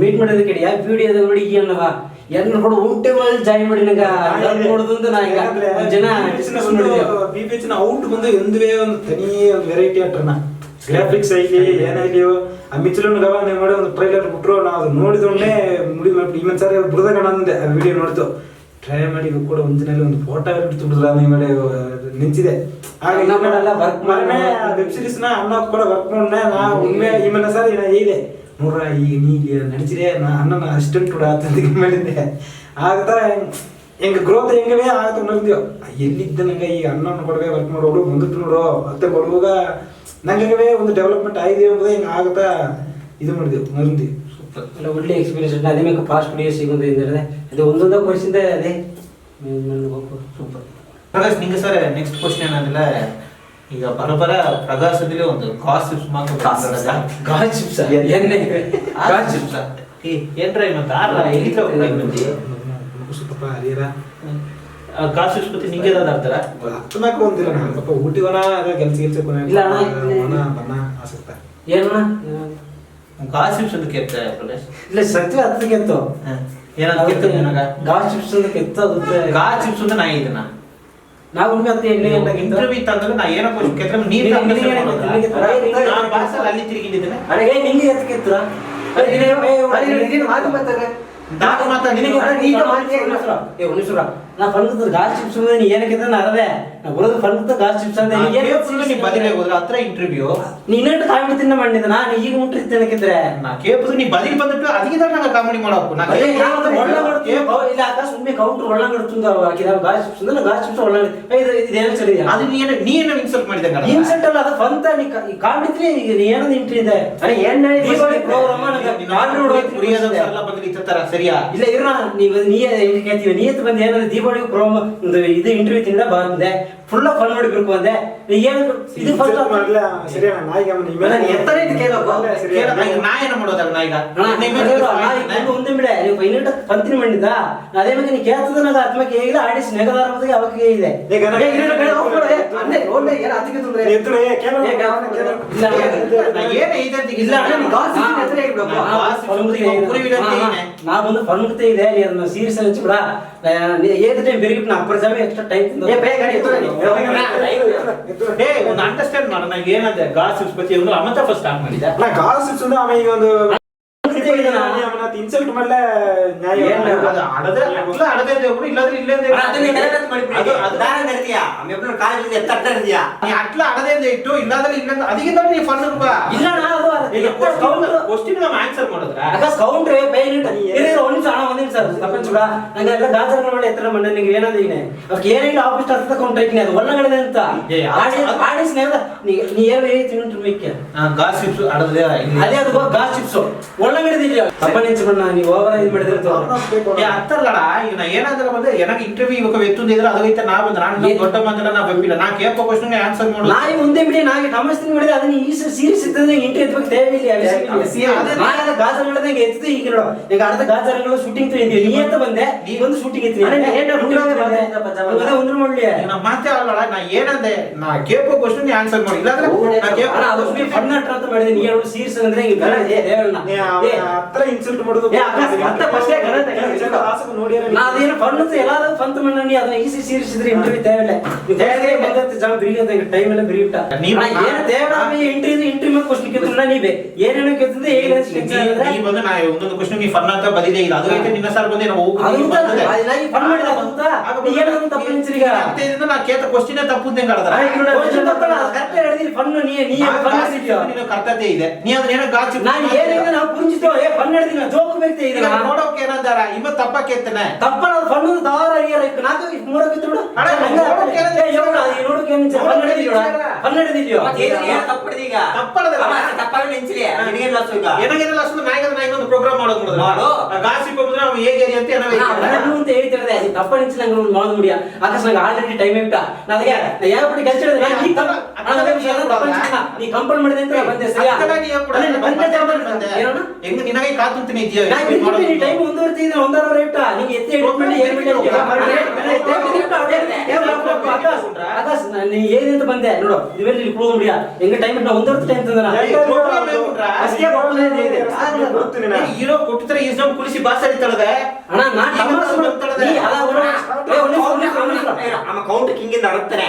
ಮೀಟ್ ಮಾಡೋದ ಕಡೆ ಯಾವ ವಿಡಿಯೋದಾಗ ನೋಡಿ ಈ ಅನ್ನವ ಎಲ್ಲ ಕೂಡ ಊಟೆ ಮಾಡಿ ಜಾಯಿನ್ ಮಾಡಿ ನಂಗೆ ನೋಡುದು ಅಂತ ನಾ ಈಗ ಜನ BBH ಔಟ್ ಬಂದು ಒಂದುವೇ ಒಂದು ತನಿಯೇ ಒಂದು ವೆರೈಟಿ ಆಟ್ರನ ಗ್ರಾಫಿಕ್ಸ್ ಐಲಿ ಏನಾಗ್ಲಿಯೋ ಆ ಮಿಚ್ಚಲನ್ನು ಗವಾನೆ ಮಾಡಿ ಒಂದು ಟ್ರೈಲರ್ ಬಿಟ್ರು ನಾವು ಅದು ನೋಡಿದೊಡನೆ ಮುಡಿ ಮಾಡಿ ಇನ್ನೊಂದು ಸಾರಿ ಬುಡದಾಗ ಅಂದೆ ಆ ವಿಡಿಯೋ ನೋಡ್ತು ಟ್ರೈ ಮಾಡಿ ಕೂಡ ಒಂದಿನಲ್ಲಿ ಒಂದು ಫೋಟೋ ಬಿಡ್ತು ಬಿಡಿದ್ರ ಮಾಡಿ ನಿಂತಿದೆ ವರ್ಕ್ ಮಾಡಿ ವೆಬ್ ಸೀರೀಸ್ ನ ಅನ್ನ ಕೂಡ ವರ್ಕ್ ಮಾಡ್ನೆ ನಾ ಒಮ್ಮೆ ಈ ಸಾರಿ ನಾ ಹೇಳಿದೆ ನೋಡ್ರ ಈಗ ನೀ ನಡಿಸಿದೆ ನಾ ಅಣ್ಣನ ಅಸಿಸ್ಟೆಂಟ್ ಕೂಡ ಅಂತ ಮಾಡಿದ್ದೆ ಆಗ್ತಾ ಹೆಂಗ ಗ್ರೋತ್ ಹೆಂಗವೇ ಆಗ್ತಾ ನೋಡಿದ್ಯೋ ಎಲ್ಲಿದ್ದ ನಂಗೆ ಈ ಅಣ್ಣನ ಕೊಡವೆ ವರ್ಕ್ ಮಾಡೋರು ಮುಂದಕ್ಕೆ ನೋಡೋ ಮತ್ತೆ ಬರುವಾಗ ನಂಗೆ ಒಂದು ಡೆವಲಪ್ಮೆಂಟ್ ಆಗಿದೆ ಎಂಬುದೇ ಹಿಂಗೆ ಆಗುತ್ತಾ ಇದು ಮಾಡಿದೆವು ಮರುಂದಿ ಅಲ್ಲ ಒಳ್ಳೆ ಎಕ್ಸ್ಪೀರಿಯನ್ಸ್ ಉಂಟು ಅದೇ ಮೇಲೆ ಫಾಸ್ಟ್ ವಿಡಿಯೋ ಸಿಗೋದು ಎಂದರೆ ಅದು ಒಂದೊಂದು ಕೋರ್ಸಿಂದ ಅದೇ ಸೂಪರ್ ಪ್ರಕಾಶ್ ನಿಂಗೆ ಸರ್ ನೆಕ್ಸ್ಟ್ ಕ್ವಶನ್ ಏನಂದ್ರೆ ಈಗ ಬರೋಬರ ಪ್ರಕಾಶದಲ್ಲಿ ಒಂದು ಗಾಸಿಪ್ಸ್ ಗಾಸಿಪ್ಸ್ ಏನ್ರ ಇನ್ನೊಂದು ಗಾಸಿಪ್ಸ್ ಬಗ್ಗೆ ನಿಂಗೆ ಏನಾದ್ರು ಆಡ್ತಾರ ಹತ್ತನಾಕ ಒಂದಿಲ್ಲ ನಾನು ಪಾಪ ಊಟಿವನ ಕೆಲಸ ಇಲ್ಲ ಬಣ್ಣ ಆಸಕ್ತ ಏನಣ್ಣ ಗಾಸಿಪ್ಸ್ ಅಂತ ಕೇಳ್ತಾರೆ ಪ್ರಕಾಶ್ ಇಲ್ಲ ಸತ್ಯ ಅದಕ್ಕೆ ಎತ್ತು ಏನಾದ್ರು ಗಾಸಿಪ್ಸ್ ಅಂತ ಕೆತ್ತು ಅದಕ್ಕೆ ಗಾಸಿಪ್ಸ್ ಅಂತ ನಾ ಇದನ್ನ ನಾವು ಮತ್ತೆ ಇಂಟರ್ವ್ಯೂ ತಂದ್ರೆ ನಾ ಏನೋ ಕೇಳ್ತಾರೆ ನೀರು ನಾನು ಬಾಸಲ್ಲಿ ಅಲ್ಲಿ ತಿರುಗಿದ್ದೇನೆ ಅರೆ ನಿಂಗೆ ಎತ್ತಕ್ಕೆ ಎತ್ತರ ಮಾತು ಮಾತಾಡ್ರೆ ನಾನು ಮಾತಾ ನಾ ಫಂಡ್ ಗಾಸ್ ಚಿಪ್ಸ್ ನೀ ಏನಕ್ಕೆ ಅರದೆ ನಾ ಬರೋದು ಫಂಡ್ ಗಾಸ್ ಚಿಪ್ಸ್ ಅಂತ ನೀ ಬದಿಲೇ ಹೋದ್ರೆ ಹತ್ರ ಇಂಟರ್ವ್ಯೂ ನೀನು ತಾಳ್ಬಿಟ್ಟಿನ ಮಾಡಿದ ನಾನು ಈಗ ಮುಟ್ಟಿದ್ದೇನೆ ನಾ ಕೇಳ್ಬೋದು ನೀ ಬದಿಲ್ ಬಂದ್ಬಿಟ್ಟು ಅದಕ್ಕೆ ನಂಗೆ ಕಾಮಿಡಿ ಮಾಡೋಕು ಇಲ್ಲ ಅಕ್ಕ ಸುಮ್ಮನೆ ಕೌಂಟರ್ ಒಳ್ಳಂಗಡ್ತುಂದ ಗಾಸ್ ಚಿಪ್ಸ್ ಅಂದ್ರೆ ಗಾಸ್ ಚಿಪ್ಸ್ ಒಳ್ಳಂಗ ಇದೇನು ಸರಿ ಅದು ನೀನು ಇನ್ಸಲ್ಟ್ ಮಾಡಿದಂಗ ಇನ್ಸಲ್ಟ್ ಅಲ್ಲ ಅದು ಫಂತ ನೀ ಕಾಮಿಡಿದ್ರೆ ಈಗ ನೀ ಏನದು ಇಂಟ್ರಿ ಇದೆ ಅರೆ ಏನ್ ದೀಪಾವಳಿ ಪ್ರೋಗ್ರಾಮ್ ಸರಿಯಾ ಇಲ್ಲ ಇರ ನೀವು ನೀ ಕೇಳ್ತೀವಿ ನೀ ಬಂದು ಏನಾದ್ರು ದೀಪಾವಳಿ ಪ್ರೋಗ್ರಾಮ್ ಇದು ಇಂಟರ್ವ್ಯೂ ತಿಂದ ಬಂದೆ ಫುಲ್ ಫನ್ ನೋಡಿಬೇಕು ಅಂದೆ ಏನು ಇದು ಫಸ್ಟ್ ಮಾಡ್ಲ ಸರಿ ಅಣ್ಣ ನಾಯಿಗೆ ಎತ್ತರ ಇದು ಕೇಳಬೇಕು ನಾ ಏನ ಮಾಡೋದಲ್ಲ ನಾ ಈಗ ಒಂದೇ ಬಿಡೆ ನೀವು ಫೈನಲ್ ಪಂತಿನ ಮಾಡಿದ್ದ ಅದೇ ಬಗ್ಗೆ ನೀ ಕೇಳ್ತದ ನನಗೆ ಆತ್ಮಕ್ಕೆ ಹೇಗಿಲ್ಲ ಆಡಿಸ್ ನೆಗದಾರ ಬಗ್ಗೆ ಅವಾಗ ಇದೆ ಏನ ನಾ ಒಂದು ಫನ್ಮುಕ್ತ ಇದೆ ನೀ ಅದನ್ನ ಸೀರಿಯಸ್ ಹಂಚ್ಬಿಡ ಏನ್ ಟೈಮ್ ಬೆರಿಗಿಟ್ಟು ನಾ ಅಪ್ಪರ್ ಜಾಮಿ ಎಕ್ಸ್ಟ್ರಾ ಟೈಮ್ ಒಂದು ಅಂಡರ್ಸ್ಟ್ಯಾಂಡ್ ಮಾಡೋಣ ಏನಂದ್ರೆ ಗಾಸಿಪ್ಸ್ ಬಗ್ಗೆ ಒಂದು ಅಮತ ಫಸ್ಟ್ ಸ್ಟಾರ್ಟ್ ಮಾಡಿದ್ದೆ ನಾ ಗಾಸಿಪ್ಸ್ ಅಂದ್ರೆ ಆಮೇಲೆ ಈಗ ಒಂದು ಇನ್ಸಲ್ಟ್ ಮಾಡ್ಲೆ ನ್ಯಾಯ ಅಡದೆ ಅಡದೆ ಇಲ್ಲಾದ್ರೆ ಇಲ್ಲೇ ನೀ ಅಟ್ಲ ಅಡದೆ ಇಟ್ಟು ಇಲ್ಲಾದ್ರೆ ಇಲ್ಲ ಅದಕ್ಕಿಂತ ನೀ ಫನ್ ಇಲ್ಲ ಕ್ವಶ್ಚನ್ ನಾವು ಆನ್ಸರ್ ಮಾಡಿದ್ರ ಕೌಂಟ್ರೆ ಒಂದ್ ನಿಮಿಷ ತಪ್ಪಂಚುಡ ನಂಗೆಲ್ಲ ಗಾಜರ್ಗಳ ಮೇಲೆ ಎತ್ತರ ಮಂಡ ನಿಂಗೆ ಏನಾದ್ರೆ ಈಗ ಅವ್ರಿಗೆ ಏನಿಲ್ಲ ಆಫೀಸ್ ಅರ್ಥ ಕೌಂಟ್ರೆ ಅದು ಒಳ್ಳಗಡೆ ಅಂತ ಆಡಿಸ್ ನೀ ಏನು ತಿಂಟ್ರು ಮಿಕ್ಕೆ ಗಾಸಿಪ್ಸ್ ಅಡದೆ ಅದೇ ಅದು ಗಾಸಿಪ್ಸ್ ಒಳ್ಳಗಡೆ ತಪ್ಪ ನಿಂಚುಕೊಂಡ ನೀವು ಓವರ್ ಇದು ಮಾಡಿದ್ರೆ ಅರ್ಥಲ್ಲಡ ಈಗ ನಾ ಏನಾದ್ರೆ ಬಂದ್ರೆ எனக்கு ಇಂಟರ್ವ್ಯೂ ಇವಾಗ ಎತ್ತುದಿದ್ರೆ ಅದೈತೆ ನಾ ಬಂದ್ರೆ ನಾನು ದೊಡ್ಡ ಮಾತಲ್ಲ ನಾ ಬಂದಿಲ್ಲ ನಾ ಕೇಳ್ಕೋ ಕ್ವಶನ್ ಆನ್ಸರ್ ಮಾಡೋದು ನಾಯಿ ಮುಂದೆ ಬಿಡಿ ನಾಗೆ ಟಮಸ್ತಿನ ಮಾಡಿದ್ರೆ ಅದನ್ನ ಈ ಸೀರಿಯಸ್ ಇದ್ದಂದ್ರೆ ಇಂಟರ್ ಎತ್ತಬೇಕು ದೇವಿಲ್ಲ ನಾಳೆ ಗಾಜರ್ ಮಾಡಿದಂಗೆ ಎತ್ತಿದೆ ಈಗ ನೋಡು ಈಗ ಅರ್ಧ ಗಾಜರ್ಗಳು ಶೂಟಿಂಗ್ ತಂದಿದ್ದೀವಿ ನೀ ಅಂತ ಬಂದೆ ನೀ ಒಂದು ಶೂಟಿಂಗ್ ಎತ್ತಿ ಒಂದು ಮಾಡ್ಲಿ ನಾ ಮಾತೇ ಅಲ್ಲಡ ನಾ ಏನಂದೆ ನಾ ಕೇಳ್ಕೋ ಕ್ವಶನ್ ಆನ್ಸರ್ ಮಾಡಿ ಇಲ್ಲಾಂದ್ರೆ ನಾ ಕೇಳ್ಕೊ ಫನ್ ಅಂತ ಮಾಡಿದೆ ನೀ ಹೇಳೋದು ಸೀರಿಯಸ್ ಅಂದ್ರೆ ಹತ್ರ ಇನ್ಸಲ್ಟ್ ಮಾಡೋದು ಅದೇನು ಫನ್ ಎಲ್ಲ ಫಂತ ಮಣ್ಣಿ ಅದನ್ನ ಈಸಿ ಸೀರಿಯಸ್ ಇದ್ರೆ ಇಂಟರ್ವ್ಯೂ ತೇವಲ್ಲ ಬಂದತ್ತೆ ಜಾಮ್ ಬಿರಿಗಂತ ಟೈಮ್ ಎಲ್ಲ ಬಿರಿಗಿಟ್ಟ ಏನು ತೇವಲ್ಲ ಇಂಟರ್ವ್ಯೂ ಮೇಲೆ ಕ್ವಶನ್ ಕೇಳ್ತಿಲ್ಲ ನೀವೇ ಏನೇನೋ ಕೇಳ್ತಿದ್ದೆ ಹೇಗೆ ನೀ ಬಂದು ನಾ ಒಂದೊಂದು ಕ್ವಶನ್ ನೀ ಫನ್ ಅಂತ ಬದಿದೆ ಇಲ್ಲ ಅದು ಐತೆ ನಿನ್ನ ಸರ್ ಬಂದೆ ನಾವು ಫನ್ ಮಾಡಿದ ಏನು ತಪ್ಪು ನಿಂಚಿರಿಗ ನಾ ಕೇಳ್ತ ಕ್ವಶನ್ ತಪ್ಪು ಹೆಂಗ್ ಫನ್ ನೀ ಕರ್ತತೆ ಇದೆ ನೀ ಅದನ್ನ ಏನೋ ಗಾಚಿ ನಾನು ಏನಿದೆ ನಾವು ಪುಂಜಿತೋ ಫನ್ ನಡೆದಿನ ಜೋಕ್ ಬೇಕ್ತೆ ಇದೆ ನೋಡೋಕೆ ಏನಂದಾರ ಇವ ತಪ್ಪ ಕೇಳ್ತಾನೆ ತಪ್ಪ ಫನ್ ದಾರ ಅರಿಯರ ನಾಲ್ಕು ಮೂರಕ್ಕೆ ಬಿಡು ನೋಡೋಕೆ ಏನು ಫನ್ ನಡೆದಿಲ್ಲ ಫನ್ ನಡೆದಿಲ್ಲ ಏನಾಗಿರಲ್ಲ ಅಷ್ಟು ನಾಯಿಗೆ ಇನ್ನೊಂದು ಪ್ರೋಗ್ರಾಮ್ ಮಾಡೋದು ಗಾಸಿಪ್ ಅಂದ್ರೆ ನಾವು ಹೇಗೆ ಅಂತ ಅಂತ ಹೇಳ್ತಿರದೆ ಅದು ತಪ್ಪ ನಿಂಚು ನಂಗೆ ಒಂದು ಮಾಡೋದು ಮುಡಿಯ ಆಕಾಶ ನಂಗೆ ಆಲ್ರೆಡಿ ಟೈಮ್ ಇಟ್ಟ ನನಗೆ ಯಾಕೆ ಕೆಲಸ ಹೇಳಿದ್ರೆ ನೀ ಕಂಪೌಂಡ್ ಮಾಡಿದೆ ಅಂತ ಬಂದೆ ಸರಿಯಾ ಹೆಂಗ್ ನಿನಗೆ ಕಾತುಂತೀನಿ ಟೈಮ್ ಮುಂದುವರ್ತಿದ್ರೆ ಒಂದರ ಇಟ್ಟ ನೀಗೆ ಎತ್ತಿ ಆಕಾಶ್ ನೀ ಏನಂತ ಬಂದೆ ನೋಡು ಇವೆಲ್ಲ ಇಲ್ಲಿ ಕ್ಲೋಸ್ ಮುಡಿಯ ಹೆಂಗ ಟೈಮ್ ಇಟ್ಟ ಒಂದರ ಟೈಮ್ ಹೀರೋ ಕೊಟ್ಟಿದ್ರೆ ಈ ನಾವು ಕುಳಿಸಿ ಬಾಸ್ ಅಡಿತಾಳದೆ ಅಣ್ಣ ಕೌಂಟ್ ಕಿಂಗಿಂದ ಅಡುತ್ತಾರೆ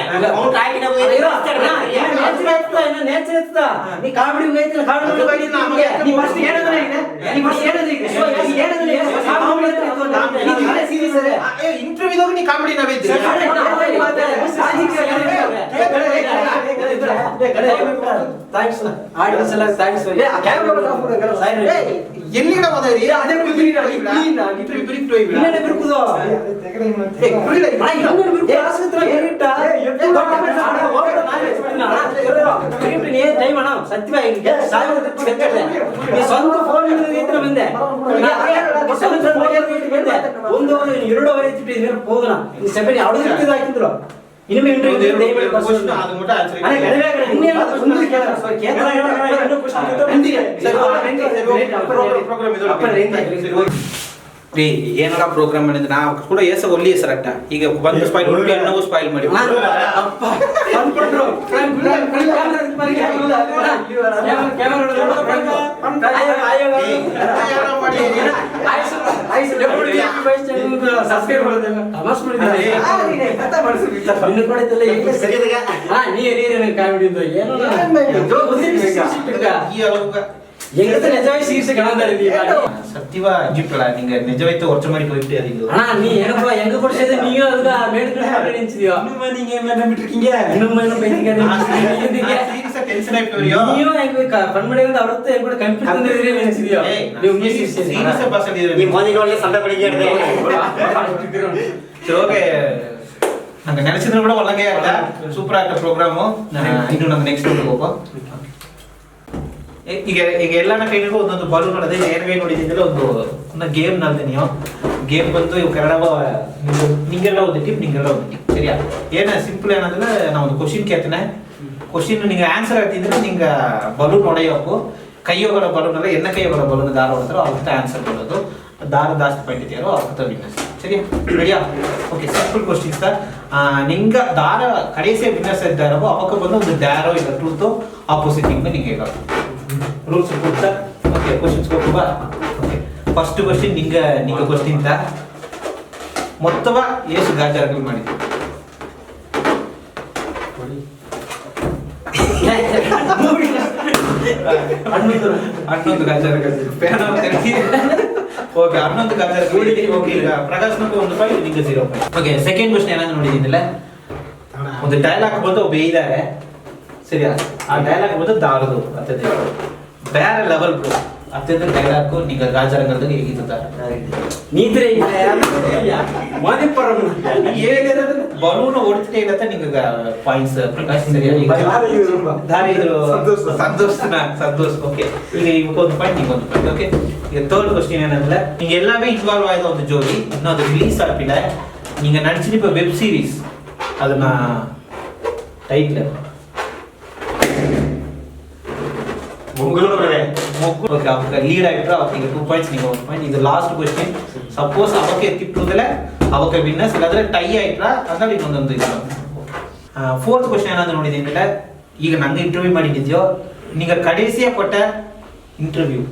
ನೇಚರ್ ಇರ್ತದ ನೀ ಕಾಮಿಡಿ ಹೋಗೈತಿ ಕಾಮಿಡಿ ಇಂಟರ್ವ್ಯೂದಾಗ ನೀ ಕಾಮಿಡಿ ನಾವಿದ್ದೆ ಎಲ್ಲಿಗಡ ಹೋದ್ರಿ ಸ್ವಂತ ಫೋನ್ ಬಂದೆ ಒಂದು 2 ಅವರ್ ಹೋಗೋಣ ಸೆಪೆನ್ ಯಾವ್ದು ಹಾಕಿದ್ರು ಇನ್ನೊಮ್ಮೆ ಏನಾರ ಪ್ರೋಗ್ರಾಮ್ ಮಾಡಿದ್ರೆ ನಾ ಕೂಡ ಏಸ ಒಳ್ಳೆ ಹೆಸರಟ್ಟ ಈಗ ಬಂದು ಸ್ಪೈಲ್ ಉಂಟು ಅನ್ನವೂ ಸ್ಪೈಲ್ ಮಾಡಿ ಸತ್ಯವ ಜಿಪ್ಪಳ ನಿಂಗೆ ನಿಜವೈತೆ ವರ್ಚ ಮಾಡಿ ಹೋಗ್ಬಿಟ್ಟು ಅದಿಲ್ಲ ಅಣ್ಣ ನೀ ಏನಪ್ಪ ಹೆಂಗ ಕೊಡ್ಸಿದ್ರೆ ನೀವು ಅದಕ್ಕೆ ಮೇಡ್ಕೊಂಡು ನಿಂತಿದ್ಯೋ ಟೆನ್ಷನ್ ಆಯ್ತು ನೀವು ಹೆಂಗ ಫನ್ ಮಾಡಿದ್ರೆ ಅವ್ರತ್ತೆ ಹೆಂಗ್ ಕಂಪ್ಯೂಟರ್ ತಂದಿದ್ರಿ ನಿಂತಿದ್ಯೋ ನೀವು ಮೋದಿ ಒಳ್ಳೆ ಸಂದ ಬೆಳಿಗ್ಗೆ ಓಕೆ ನಂಗೆ ನೆನೆಸಿದ್ರು ಕೂಡ ಒಳಗೆ ಆಗ್ತಾ ಸೂಪರ್ ಆಗ್ತಾ ಪ್ರೋಗ್ರಾಮು ಇನ್ನು ನಂಗೆ ನೆಕ್ಸ್ಟ್ ಹೋಗೋ ಈಗ ಈಗ ಎಲ್ಲನ ಕೈಗೂ ಒಂದೊಂದು ಬಲೂನ್ ನೋಡಿದೆ ಏನ್ವೇ ನೋಡಿದ್ರೆ ಒಂದು ಗೇಮ್ ನಲ್ದೆ ನೀವು ಗೇಮ್ ಬಂದು ಇವು ಕನ್ನಡ ನಿಂಗೆಲ್ಲ ಒಂದು ಟಿಪ್ ನಿಂಗೆಲ್ಲ ಒಂದು ಟಿಪ್ ಸರಿಯಾ ಏನ ಸಿಂಪಲ್ ಏನಂದ್ರೆ ನಾ ಒಂದು ಕ್ವಶನ್ ಕೇಳ್ತೇನೆ ಕ್ವಶನ್ ನಿಂಗೆ ಆನ್ಸರ್ ಹೇಳ್ತಿದ್ರೆ ನಿಂಗೆ ಬಲೂನ್ ಹೊಡೆಯೋಕು ಕೈಯೋಗರ ಬಲೂನ್ ಅಲ್ಲ ಎನ್ನ ಕೈಯೋಗರ ಬಲೂನ್ ದಾರ ಹೊಡೆದ್ರು ಅವ್ರ ಆನ್ಸರ್ ಬರೋದು ದಾರ ಜಾಸ್ತಿ ಪಾಯಿಂಟ್ ಇದೆಯಾರೋ ಅವ್ರ ವಿನ್ನರ್ಸ್ ಸರಿಯಾ ರೆಡಿಯಾ ಓಕೆ ಸಿಂಪಲ್ ಕ್ವಶನ್ ಸರ್ ನಿಂಗ ದಾರ ಕಡೆಸೇ ವಿನ್ನರ್ಸ್ ಇದ್ದಾರೋ ಅವಕ್ಕೆ ಬಂದು ಒಂದು ದಾರೋ ಇಲ್ಲ ಟ್ರೂತ್ ಆಪೋಸಿಟ್ ನಿಂಗೆ ನಿಂಗೆ ಹೇಳೋದು ರೂಲ್ಸ್ ಸರ್ ಓಕೆ ಕ್ವಶನ್ಸ್ ಹೋಗುವ ಓಕೆ ಫಸ್ಟ್ ಕ್ವಶನ್ ನಿಂಗೆ ಕ್ವಶನ್ ಮೊತ್ತವ ಎಷ್ಟು ಗಾಜಾರಗಳು ಮಾಡಿದ್ವಿ ಹನ್ನೊಂದು ಗಾಜಾರಗಳು ಓಕೆ 11 ಗಾಜಾರಗಳು ಓಕೆ ಈಗ ಪ್ರಕಾಶ್ನಕ್ಕೆ 1 ಪಾಯಿಂಟ್ ನಿಂಗೆ 0 ಪಾಯಿಂಟ್ ಓಕೆ ಸೆಕೆಂಡ್ ಕ್ವಶನ್ ಏನಾದ್ರು ನೋಡಿದ್ದೀನಿಲ್ಲ ಒಂದು ಡೈಲಾಗ್ ಬಂದು ಒಬ್ಬ ಇದ್ದಾರೆ ಸರಿಯಾ ಆ ಡೈಲಾಗ್ ಬಂದು ದಾರದು ಅತ್ಯಂತ ಬೇರೆ ಲೆವೆಲ್ ಅತ್ಯಂತ ಡೈಲಾಗ್ ನಿಂಗೆ ಗಾಜಾರಂಗದಾಗ ಹೇಗಿದ್ದಾರೆ ನೀದ್ರೆ ಬಲೂನ್ ಹೊಡ್ತಿದೆ ಇಲ್ಲತ್ತ ನಿಂಗೆ ಪಾಯಿಂಟ್ಸ್ ಪ್ರಕಾಶ್ ಸಂತೋಷ್ ಓಕೆ ಈಗ ಇವಕ್ಕೊಂದು ಪಾಯಿಂಟ್ ನಿಂಗೊಂದು ಪಾಯಿಂಟ್ ಓಕೆ ಈಗ ಥರ್ಡ್ ಕ್ವಶನ್ ಏನಂದ್ರೆ நீங்க எல்லாமே இன்வால்வ் ஆயத ಒಂದು ஜோடி இன்னும் அது ரிலீஸ் ஆகல நீங்க நடிச்சிருப்ப வெப் சீரிஸ் ಅದನ್ನ ಟೈಟ್ಲ್ ಓಕೆ ಅವ್ರಿಗೆ ಲೀಡ್ ಆಯ್ತು ಅವ್ರಿಗೆ 2 ಪಾಯಿಂಟ್ಸ್ ನೀವು 1 ಪಾಯಿಂಟ್ ಇದು ಲಾಸ್ಟ್ ಕ್ವಶನ್ ಸಪೋಸ್ ಅವಕ್ಕೆ ತಿಪ್ಪುದಲೆ ಅವಕ್ಕೆ ವಿನ್ನರ್ಸ್ ಇಲ್ಲಾಂದ್ರೆ ಟೈ ಆಯ್ತಾ ಅಂದ್ರೆ ಇನ್ನೊಂದೊಂದು ಇದು ಫೋರ್ತ್ ಕ್ವಶನ್ ಏನಾದ್ರು ನೋಡಿದ್ದೀನಿ ಈಗ ನಂಗೆ ಇಂಟರ್ವ್ಯೂ ಮಾಡಿದ್ಯೋ ನೀಗ ಕಡೆಸಿಯ ಕೊಟ್ಟ ಇಂಟರ್ವ್ಯೂ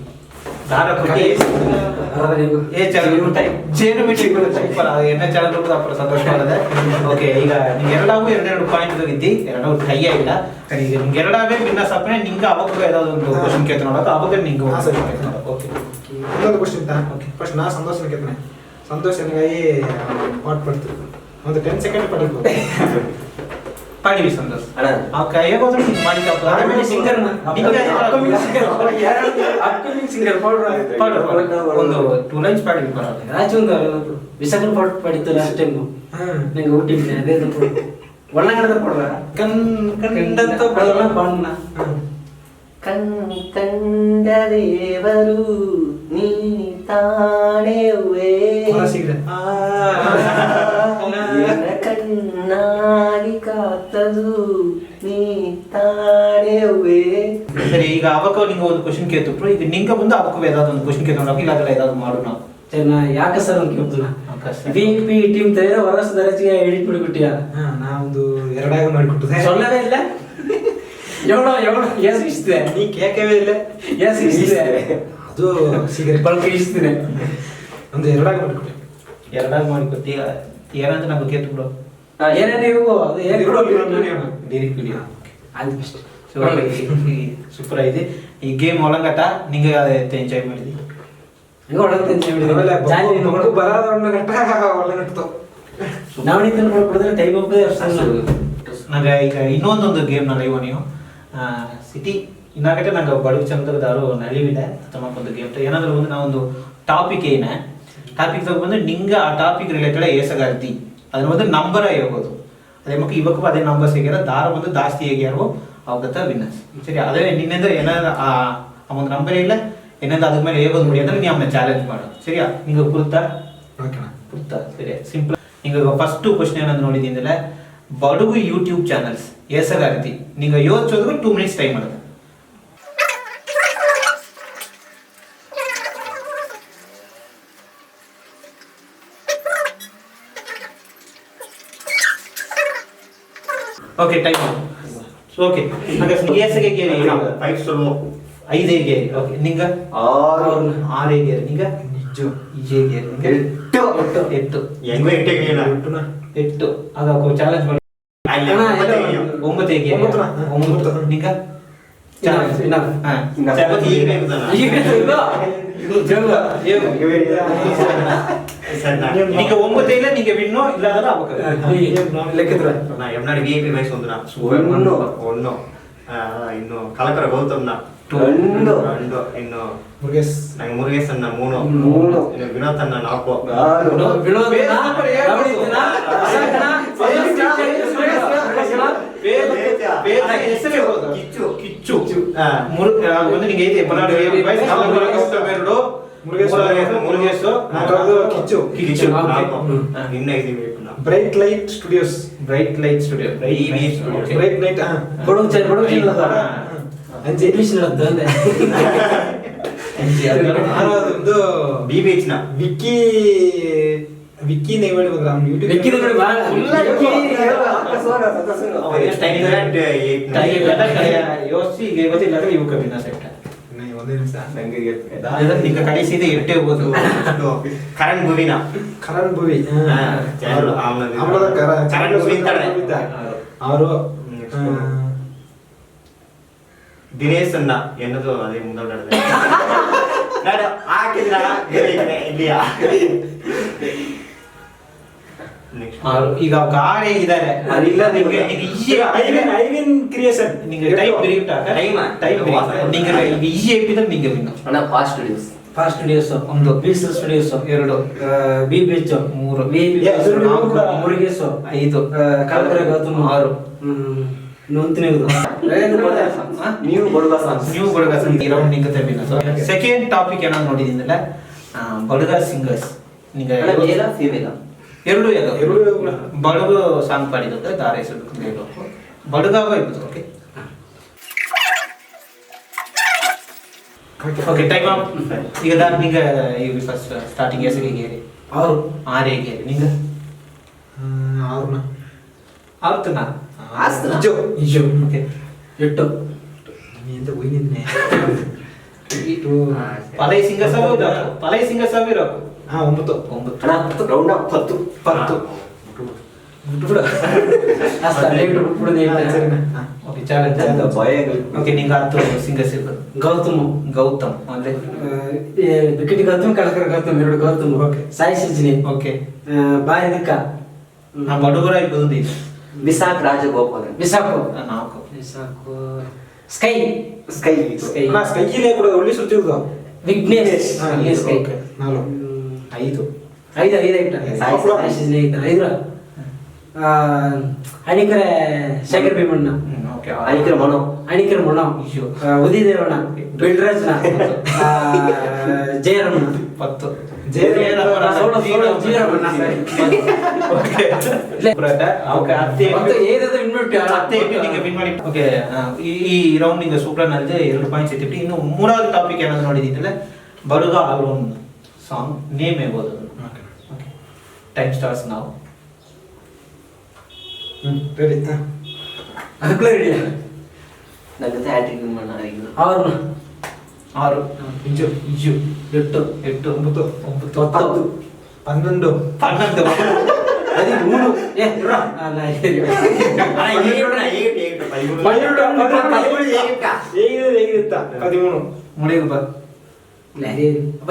ದಾರ ಕೊಟ್ಟಿ ಏ ಜೇನು ಮೀಟಿಂಗ್ ಸೂಪರ್ ಎನ್ನ ಚಾನಲ್ ಅಪ್ಪರ ಸಂತೋಷ ಮಾಡಿದೆ ಓಕೆ ಈಗ ನಿಮ್ಗೆ ಎರಡಾಗೂ ಎರಡೆರಡು ಪಾಯಿಂಟ್ ಹೋಗಿದ್ದಿ ಎರಡೂ ಟೈ ಆಗಿಲ್ಲ ಈಗ ನಿಮ್ಗೆ ಎರಡಾವೇ ವಿನ್ನರ್ಸ್ ಅಪ್ಪನೆ ನಿಂಗೆ ಅವಾಗ ಯಾವ್ದಾದ್ರು ಒಂದು ಕ್ವಶನ್ ಕೇಳ್ತ ನೋಡೋದು ಅವಾಗ ನಿಂಗೆ ಓಕೆ ಇನ್ನೊಂದು ಕ್ವಶನ್ ಓಕೆ ಫಸ್ಟ್ ನಾ ಸಂತೋಷನ ಕೇಳ್ತಾನೆ ಸಂತೋಷ ನನಗಾಗಿ ಪಾಟ್ ಪಡ್ತು ಒಂದು 10 ಸೆಕೆಂಡ್ ಪಡಿಬೇಕು ಪಾಡಿವಿ ಸಂತೋಷ್ ಅಣ್ಣ ಆ ಕೈಯಾಗೋದ್ರೆ ಹಿಂಗೆ ಮಾಡಿ ಆಮೇಲೆ ಸಿಂಗರ್ ಅಪ್ಕಮಿಂಗ್ ಸಿಂಗರ್ ಒಂದು 2 ಲೈನ್ಸ್ ಪಾಡಿವಿ ಬರೋದು ರಾಜುಂದ ವಿಸಕಲ್ ಪಾಟ್ ಪಡಿತು ಲಾಸ್ಟ್ ಟೈಮ್ ನಂಗೆ ಊಟಿದ್ದೆ ಅದೇ ಒಳ್ಳಂಗಡದ ಪಡ್ರ ಕಂಡಂತ ಪಡಲ್ಲ ಬಣ್ಣ ಕಂಡ ದೇವರು ನೀ ತಾಣೆವೆ ಕಣ್ಣಾಗಿ ಕಾತದು ನೀ ತಾಣೆವೆ ಸರಿ ಈಗ ಅವಕ್ಕ ನಿಂಗೆ ಒಂದು ಕ್ವಶನ್ ಕೇಳ್ತಿದ್ರು ಈಗ ನಿಂಗೆ ಬಂದು ಅವಕ್ಕ ಏದಾದ್ರು ಒಂದು ಕ್ವಶನ್ ಕೇಳ್ಕೊಂಡು ಇಲ್ಲಾದ್ರೆ ಏದಾದ್ರು ಮಾಡು ನಾವು ಯಾಕೆ ಸರ್ ಅಂತ ಕೇಳ್ತು ಅವಕಾಶ ವಿ ಟೀಮ್ ತಯಾರ ಹೊರಸ ದರಜಿಗೆ ಎಡಿಟ್ ಮಾಡಿಬಿಟ್ಟಿಯಾ ನಾ ಒಂದು ಎರಡಾಗ ಮಾಡಿಕೊಟ್ಟಿದ್ದೆ ಸೊಲ್ಲವೇ ಇಲ್ಲ ಎವಡೋ ಎಸ್ ಇಷ್ಟೇ ನೀ ಕೇಕವೇ ಇಲ್ಲ ಎಸ್ ಇಷ್ಟೇ ಅದು ಸಿಗರೇಟ್ ಬಲ್ಕ್ ಇಷ್ಟೇ ಒಂದು ಎರಡಾಗ ಮಾಡಿಕೊಟ್ಟೆ ಎರಡಾಗ ಮಾಡಿಕೊಟ್ಟಿ ಏನಂತ ನಂಗೆ ಕೇಳ್ತು ಬಿಡು ಏನೇನು ಇವು ಅದು ಏನು ಡಿರಿಕ್ video all the best super ಆಗಿದೆ ಈ ಗೇಮ್ ಒಳಗಟ ನಿಂಗೆ ಎಂಜಾಯ್ ಮಾಡಿದಿ ಹಂಗ ಒಳಗೆ ಆಮೇಲೆ ಬೊಕ್ಕು ಬರಾದವನ್ನ ಗಟ್ಟ ಒಳಗಟ್ಟು ನಾವಣಿತ ನೋಡ್ಬಿಡಿದ್ರೆ ಟೈಮ್ ಹೋಗ್ತದೆ ಅಷ್ಟು ನಂಗೆ ಈಗ ಇನ್ನೊಂದೊಂದು ಗೇಮ್ ನಲಿಯುವ ನೀವು ಸಿಟಿ ಇನ್ನಾಗಟ್ಟೆ ನಂಗೆ ಬಡವ ಚಂದ್ರದಾರು ನಲಿವಿದೆ ಅಥವಾ ಒಂದು ಗೇಮ್ ಏನಾದರೂ ಒಂದು ನಾವೊಂದು ಟಾಪಿಕ್ ಏನೇ ಟಾಪಿಕ್ ಬಂದು ನಿಂಗೆ ಆ ಟಾಪಿಕ್ ರಿಲೇಟೆಡ್ ಏಸಗಾರ್ತಿ ಅದನ್ನ ಒಂದು ನಂಬರ್ ಹೇಳ್ಬೋದು ಅದೇ ಮಕ್ಕ ಇವಕ್ಕೂ ಅದೇ ನಂಬರ್ಸ್ ಹೇಗ್ಯಾರ ದಾರ ಒಂದು ಜಾಸ್ತಿ ಹೇಗ್ಯಾರೋ ಅವಗತ್ತ ವಿನ್ನರ್ಸ್ ಸರಿ ಅದೇ ನಿನ್ನಿಂದ ಏನಾದ್ರು ಆ ಒಂದು ನಂಬರ್ ಇಲ್ಲ ಏನಾದ್ರು ಅದ್ರ ಮೇಲೆ ಹೇಳ್ಬೋದು ನೋಡಿ ಅಂದ್ರೆ ನೀವು ಅವನ್ನ ಚಾಲೆಂಜ್ ಮಾಡು ಸರಿಯಾ ನಿಂಗೆ ಕುರ್ತಾ ಸರಿ ಸಿಂಪಲ್ ನಿಂಗೆ ಫಸ್ಟ್ ಕ್ವಶನ್ ಏನಾದ್ರು ನೋಡಿದ್ದೀನಿ ಬಡಗು ಯೂಟ್ಯೂಬ್ ಚಾನಲ್ಸ್ ಹೆಸರಾಗ್ತಿ ನಿಂಗೆ ಯೋಚಿಸೋದು 2 ಮಿನಿಟ್ಸ್ ಟೈಮ್ ಮಾಡೋದು ಓಕೆ ಟೈಮ್ ಓಕೆ ಹಾಗೆ ಎಸ್ಗೆ ಗೇರಿ 5 ಸುಳ್ಳು 5 ಗೇರಿ ಓಕೆ ನಿಂಗ 6 ಗೇರಿ ನಿಂಗ ನಿಜ ಇಜೆ ಗೇರಿ ನಿಂಗ 8 ಹೆಂಗೋ ಇಟ್ಟಿಗೆ ಎಟ್ಟು ಆಗ ಚಾಲೆಂಜ್ ಮಾಡಿ 9 ಗೇರಿ 9 ನಿಂಗ ಚಾಲೆಂಜ್ నీకు 9 ಇಲ್ಲ నీకు విన్నో ఇల్లాదర ಲೆಕ್ಕಿದ್ರ ನಾ ಎಮ್ನಾಡಿ ವಿಐಪಿ ವಯಸ್ಸು ಒಂದು ನಾ ಒಣ್ಣು ಇನ್ನು ಕಲಕರ ಗೌತಮ್ನ 2 ಇನ್ನು ಮುರುಗೇಶ್ ನಂಗೆ ಮುರುಗೇಶ್ ಅನ್ನ 3 ಇನ್ನು ವಿನೋದ್ ಅನ್ನ 4 ಕಿಚ್ಚು ಒಂದು ನಿಂಗೆ ಐತಿ ಬನಾಡು ಬಾಯ್ಸ್ ಎರಡು ಮುರುಗೇಶ್ ಕಿಚ್ಚು ಕಿಚ್ಚು ಇನ್ನ ಇದೀವಿ bright light studios bright light studio bright light ಅಂಚೆ ಇಂಗ್ಲಿಷ್ ನಡದ್ದೆ ಒಂದು BBH ನ ವಿಕ್ಕಿ ನೇವಳಿ ಬಂದ್ರ ಯೂಟ್ಯೂಬ್ ಬೆಕ್ಕಿದ ನೋಡಿ ಬಾಳ ಯೋಚಿಸಿ ಈಗ ಗೊತ್ತಿಲ್ಲ ಇವು ಕಬ್ಬಿನ ಸೆಟ್ ಒಂದೇ ನಿಮಿಷ ನಿಂಗೆ ಕಳಿಸಿದೆ ಇಟ್ಟೆ ಹೋಗೋದು ಕರಣ್ ಭುವಿನ ಕರಣ್ ಭುವಿ ಕರಣ್ ಭುವಿ ಅವರು ದಿನೇಶ್ ಅನ್ನ ಎನ್ನದು ಅದೇ ಮುಂದೆ ಹಾಕಿದ್ರ ಇಲ್ಲಿಯಾ ಈಗ ಗಾಡಿ ಇದ್ದಾರೆ ಅದಿಲ್ಲ ನಿಂಗೆ ಐವಿನ್ ಕ್ರಿಯೇಷನ್ ನಿಂಗೆ ಟೈಪ್ ಬ್ರೀಫ್ ಟೈಪ್ ನಿಂಗೆ ಈಗ ಈಜಿ ಐಪಿದ್ರೆ ನಿಂಗೆ ವಿನ್ನು ಅಣ್ಣ ಫಾಸ್ಟ್ ಸ್ಟುಡಿಯೋಸ್ ಫಾಸ್ಟ್ ಸ್ಟುಡಿಯೋಸ್ ಒಂದು ಬೀಸಲ್ ಸ್ಟುಡಿಯೋಸ್ ಎರಡು BBH ಮೂರು ನಾಲ್ಕು ಮುರುಗೇಶ್ ಐದು ಕಲಕರ ಗೌತಮ್ ಆರು ನೀವು ಬಡುಗ ನೀವು ಬಡುಗ ರೌಂಡ್ ನಿಂಗೆ ತರಬೇಕು ಸೆಕೆಂಡ್ ಟಾಪಿಕ್ ಏನೋ ನೋಡಿದಿಂದಲ್ಲ ಬಡುಗ ಸಿಂಗರ್ಸ್ ನಿಂಗೆ ಫೀಮೇಲ್ ಎರಡು ಬಡುಗ ಸಾಂಗ್ ಪಾಡಿದ್ರೆ ದಾರೆ ಹೆಸರು ಬಡುಗಾಗ ಇರ್ಬೋದು ಓಕೆ ಓಕೆ ಟೈಮ್ ಅಪ್ ಈಗ ನಿಂಗೆ ಈಗ ಫಸ್ಟ್ ಸ್ಟಾರ್ಟಿಂಗ್ ಹೆಸರಿಗೆ ಹೇಳಿ ಅವರು ಆರೇಗೆ ನಿಂಗೆ ಅವ್ರನ್ನ ಆರ್ತನ ಇಜೋ ಇಜೋ ಓಕೆ ಎಟ್ಟು ಎಂತ ಹೋಯ್ನಿದ್ನೆ ಪಲೈ ಸಿಂಗರ್ ಸಬ್ ಇರೋಕು ಹಾ 9 ಅಣ್ಣ round up 10 okay challenge okay ನಿಂಗೆ ಆತು ಸಿಂಗರ್ಸ್ ಇರ್ಬೋದು ಗೌತಮ್ ಅಂದ್ರೆ ವಿಕೆಟ್ ಗೌತಮ್ ಕಳಕರ ಗೌತಮ್ ಎರಡು ಗೌತಮ್ ಸಾಯಿ ಸಜ್ಜಿನಿ ಓಕೆ ಬಾಯಿ ದಿಕ್ಕ ನಾ ಬಡುಗರ ಇರ್ಬೋದು ಬಿಸಾಕ್ ರಾಜಗೋಪಾಲ್ ಬಿಸಾಕು ನಾಲ್ಕು ಬಿಸಾಕು ಸ್ಕೈ ಸ್ಕೈ ನಾ ಸ್ಕೈಲೇ ಕೂಡ ಒಳ್ಳೆ ಸುದ್ದಿ ಇರೋದು ವಿಘ್ನೇಶ್ ಸ್ಕೈ 4 5 ಐದು ಐಟ ಸಾಯಿ ಸಜ್ಜಿನಿ ಐದ್ರ ಅಣಿಕರ ಶೇಖರ್ ಭೀಮಣ್ಣ ಓಕೆ ಅನಿಕರ ಮನೋ ಅಣಿಕರ ಮೊಣ ಉದಿದೇವಣ್ಣ ಬಿಲ್ರಾಜ್ನ ಜಯರಮಣ 10 ಈ ರೌಂಡ್ ನಿಂಗೆ ಸೂಪರ್ ನಲ್ಲಿ 2 ಪಾಯಿಂಟ್ಸ್ ಇತ್ತು ಇನ್ನು ಮೂರನೇ ಟಾಪಿಕ್ ಏನಾದ್ರು ನೋಡಿದಿತ್ತಲ್ಲ ಬಡುಗ ಆಲ್ಬಮ್ ಸಾಂಗ್ ನೇಮ್ ಹೇಳ್ಬೋದು ಟೈಮ್ ಸ್ಟಾರ್ಟ್ಸ್ ನಾವು ರೆಡಿ ರೆಡಿ ನನ್ನ ಜೊತೆ ಹ್ಯಾಟ್ರಿಕ್ ಮಣ್ಣ ಆಗಿದ್ದು ಅವ್ರನ್ನ 6 ಇಂಜು ಇಜು 8 8 9 10 12 13 ಅಲ್ಲ ಮುಡಿಗೆ ಬರ್ 14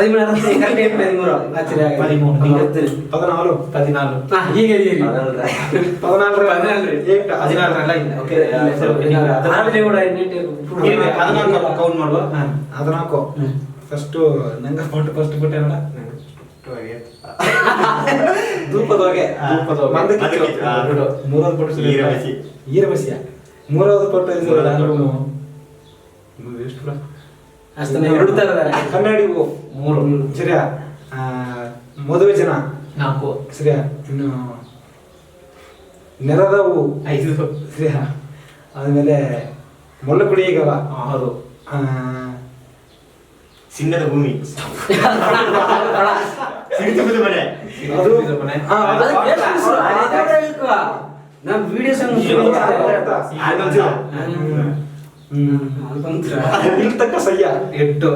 ಕೌಂಟ್ ಮಾಡುವ 14 ಫಸ್ಟ್ ನಂಗೆ ಫಸ್ಟ್ ಬಿಟ್ಟೆ ನೋಡ ಧೂಪದೊಳಗೆ ಮೂರವದು ಪಟ್ಟು ಈರಬಸಿಯ ಮೂರವದು ಪಟ್ಟು ಎಷ್ಟು ಕನ್ನಡಿ ಮೂರು ಸರಿಯಾ ಮದುವೆ ಜನ 4 ಸರಿಯಾ ಇನ್ನು ನೆರದವು 5 ಸರಿಯಾ ಆದ್ಮೇಲೆ ಮೊಲ್ಲಕುಡಿಗವ 6 ಸಿಂಗದ ಭೂಮಿ ನಮ್ ವಿಡಿಯೋ ತಕ್ಕ ಸಯ್ಯ 8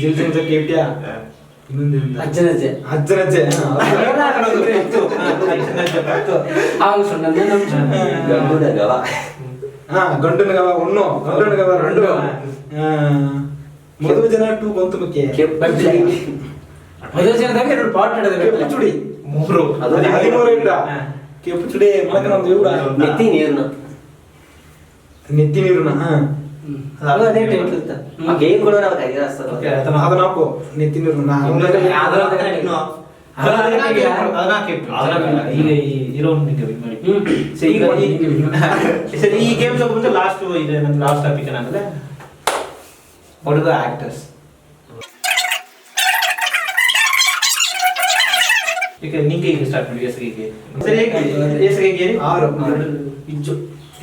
ಜಿಲ್ಜಂಗ್ ಕೇಟ್ಯಾ ಇನ್ನೊಂದು ಅಜ್ಜನಜ್ಜೆ ಅಜ್ಜನಜ್ಜೆ அவங்க சொன்னது ಹಾ ಗಂಡನಗವ 1 ಗಂಡನಗವ 2 ಮದುವೆ ಜನ 2 ಬಂತು ಮುಖ್ಯ ಮದುವೆ ಜನದಾಗ ಎರಡು ಪಾಟ್ ಹಿಡಿದ್ರೆ ಚುಡಿ 3 ಅದು 13 ಇಟ್ಟ ಕೆಂಪು ಚುಡಿ ಮಲಕ ನಮ್ದು ಇವ್ರ ನೆತ್ತಿ ನೀರ್ನ ನೆತ್ತಿ ನೀರುನ ಹಾ ಅದು ಅದೇ ಟೈಟ್ ಇರುತ್ತೆ ಗೇಮ್ ಕೂಡ ನಾವು ಕೈಗೆ ಹಸ್ತದ 14 ನೆತ್ತಿ ನೀರುನ ಈಗ ಹೀರೋ ನಿಂಗೆ win ಮಾಡಿ ಸರಿ ಸರಿ ಈ ಗೇಮ್ಸ್ ಹೋಗ್ಬಿಟ್ಟು ಲಾಸ್ಟ್ ಇದೆ ನನ್ನ ಲಾಸ್ಟ್ ಟಾಪಿಕ್ ಏನಂದ್ರೆ ಹುಡುಗ ಆಕ್ಟರ್ಸ್ ಈಗ ನಿಂಗೆ ಈಗ ಸ್ಟಾರ್ಟ್ ಮಾಡಿ ಹೆಸರಿಗೆ ಸರಿ ಹೆಸರಿಗೆ 6 ಇಜ್ಜು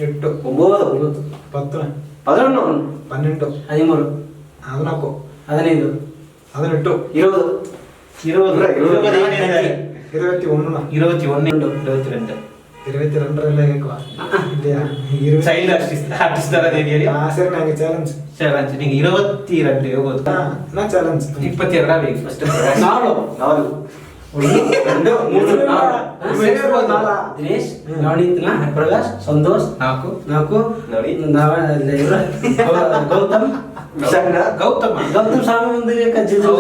8 9 10 11 12 13 14 15 18 20 ಚೈಲ್ಡ್ ಆರ್ಟಿಸ್ಟ್ ತರ ಸರಿ ನಂಗೆ ಚಾಲೆಂಜ್ ಚಾಲೆಂಜ್ ನಿಂಗೆ 22 ಹೋಗೋದು ನಾ ಚಾಲೆಂಜ್ 22 ಬೇಕು ಫಸ್ಟ್ ನಾಲ್ಕು 4 ದಿನೇಶ್ ನವನೀತ್ನ ಪ್ರಕಾಶ್ ಸಂತೋಷ್ 4 ನೋಡಿ. ಗೌತಮ್ ಗೌತಮ ಗೌತಮ್ ಸ್ವಾಮಿ ಮುಂದೆ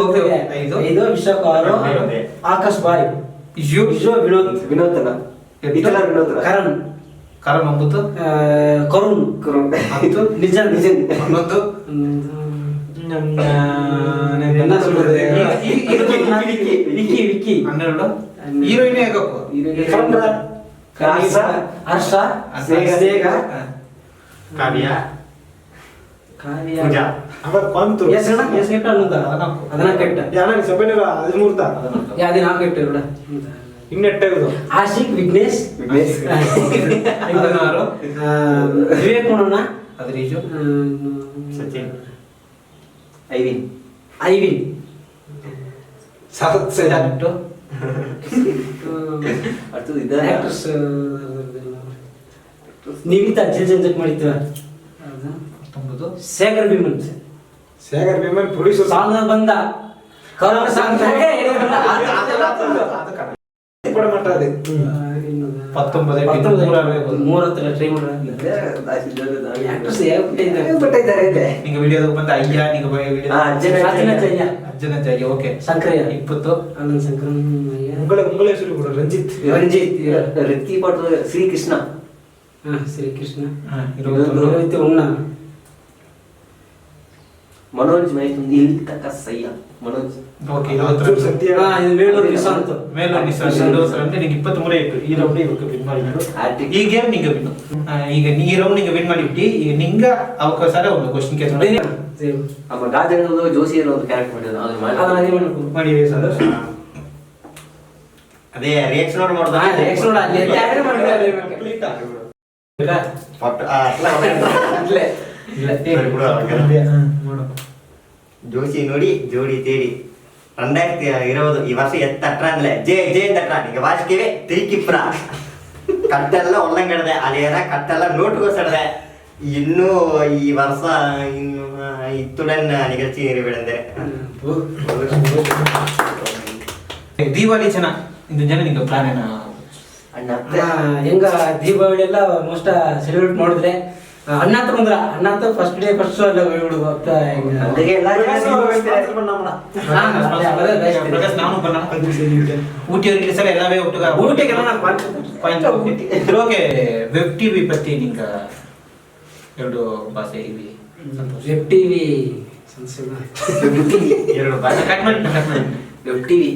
ಓಕೆ, 5 ವಿಶಾಖ 6 ಆಕಾಶ್ ಬಾಯ್ ವಿಶ್ವ ವಿನೋದನ ಇತಲ ವಿನೋದನ ಕರಣ್ ಕಾರಣ 9 ಕರುಣ್ 10 ನಿಜ 11 என்ன சொல்றது விக்கி விக்கி 12 ಹೀರೋಯಿನ್ ಆಗಬೇಕು ಹರ್ಷ ಸ್ನೇಹ ಕಾವ್ಯ ಕಾವ್ಯ ಪೂಜಾ ಅವ ಬಂತು ಹೆಸರು ಹೆಸರು ಅನ್ನೋದ ಅದನ್ನ ಕೆಟ್ಟ ಯಾನ ಸೆಪೆನರ 13 ಯಾದಿ ನಾ ಕೆಟ್ಟ ಇರೋಡ ಇನ್ನೆಟ್ಟಾಗುದು ಆಶಿಕ್ ವಿಘ್ನೇಶ್ ವಿಘ್ನೇಶ್ 16 ವಿವೇಕ್ ಮೋಹನ ಅದರೀಜು ಸಚಿನ್ ಐವಿನ್ ಐವಿನ್ ಸತತ್ ಸೆಜಾ 18 அடுத்தது இதான் ಆಕ್ಟರ್ಸ್ ನಿವಿತಾ ಜಂಜಕ್ ಮಾಡಿದ್ವ 19 ಶೇಖರ್ ಭೀಮನ್ ಶೇಖರ್ ಭೀಮನ್ ಪ್ರೊಡ್ಯೂಸರ್ ಸಾಂಗ್ ಬಂದ ಕರೋನಾ ಸಾಂಗ್ ಕೂಡ ಮಟ್ಟ ಅದೇ 19 ಮೂರತ್ರ ಟ್ರೈ ಆಕ್ಟರ್ಸ್ ನಿಂಗೆ ವಿಡಿಯೋದಾಗ ಬಂದ ಅಯ್ಯ ನಿಂಗೆ ವಿಡಿಯೋ ಅಜ್ಜನ ಜಯ ಓಕೆ ಶಂಕರಯ್ಯ 20 ಆನಂದ್ ಶಂಕರನ್ ಉಂಗಳ ಹೆಸರು ಕೂಡ ರಂಜಿತ್ ರಂಜಿತ್ ರಿಕ್ಕಿ ಪಟ್ಟು ಶ್ರೀಕೃಷ್ಣ ಶ್ರೀಕೃಷ್ಣ 21 ಉಣ್ಣ ಮನೋಜ್ ಮೈತುಂದಿ ಇಲ್ಲಿ ತಕ್ಕ ಸಯ್ಯ ಮನೋಜ್ ಓಕೆ ಅರ್ಜುನ್ 22 ಸತ್ಯ ಇದು ಮೇಲೂರು ನಿಶಾಂತ್ ಮೇಲೋ ನಿಶಾಂತ್ ಅಂದ್ರೆ ನಿಂಗೆ 23 ಇತ್ತು ಈ ರೌಂಡ್ ಇವಕ್ಕೆ ವಿನ್ ಮಾಡಿದ್ರು ಈ ಗೇಮ್ ನಿಂಗೆ ವಿನ್ ಈಗ ಈ ರೌಂಡ್ ನಿಂಗೆ ವಿನ್ ಮಾಡಿಬಿಟ್ಟು ಈಗ ನಿಂಗ ಅವಕಾಶ ಒಂದು ಕ್ವಶ್ಚನ್ ಕೇಳ್ತಾರೆ ನಮ್ಮ ಗಾಜನದು ಜೋಶಿ ಅನ್ನೋ ಒಂದು ಕ್ಯಾರೆಕ್ಟರ್ ಮಾಡಿದ್ರು ಅದು ಮಾಡಿ ಅದನ್ನ ಅದೇ ಮಾಡ್ಬೇಕು ಮಾಡಿ ಸರ್ ಅದೇ ರಿಯಾಕ್ಷನ್ ನೋಡಿ ಮಾಡ್ದ ನೆಕ್ಸ್ಟ್ ನೋಡ ಅಲ್ಲಿ ಯಾರು ಮಾಡಿದ್ದಾರೆ ಜೋಶಿ ನೋಡಿ ಜೋಡಿ ತೇಡಿ 2020 ಈ ವರ್ಷ ಎತ್ತಟ್ರ ಅಂದ್ರೆ ಜೇ ತಟ್ರ ನಿಂಗೆ ವಾಸಿಕೆವೆ ತಿರುಕಿಪ್ರ ಕಟ್ಟೆಲ್ಲ ಒಳ್ಳಂಗಡದೆ ಅದೇನ ಕಟ್ಟೆಲ್ಲ ನೋಟ್ಗೋಸಡ್ದೆ ಇನ್ನೂ ಈ ವರ್ಷ ಇನ್ನು ಇತ್ತುಡನ್ ನಿಗರ್ಚಿ ಬೇಡಂದೆ ದೀಪಾವಳಿ ಜನ ಇಂದು ಜನ ನಿಂಗೆ ಪ್ಲಾನ್ ಏನ ಅಣ್ಣ ಹೆಂಗ ದೀಪಾವಳಿ ಎಲ್ಲ ಮೋಸ್ಟ್ ಸೆಲೆಬ್ರೇಟ್ ಮಾಡಿದ್ರೆ ಅಣ್ಣ ಹತ್ರ ಬಂದ್ರ ಅಣ್ಣ ಹತ್ರ ಫಸ್ಟ್ ಡೇ ಫಸ್ಟ್ ಶೋ ಎಲ್ಲ ಹೋಗ್ಬಿಡುದು ಅಲ್ಲಿಗೆ ಎಲ್ಲ ಪ್ರಕಾಶ್ ನಾನು ಬಣ್ಣ ಊಟಿಯವರಿಗೆ ಸಲ ಎಲ್ಲವೇ ಒಟ್ಟುಗ ಊಟಿಗೆಲ್ಲ ನಾನು ಓಕೆ ವೆಬ್ ಟಿವಿ ಪತ್ತಿ ನಿಂಗ ಎರಡು ಭಾಷೆ ಇವಿ ವೆಬ್ ಟಿವಿ ಎರಡು ಭಾಷೆ ಕಟ್ ಮಾಡಿ ವೆಬ್ ಟಿವಿ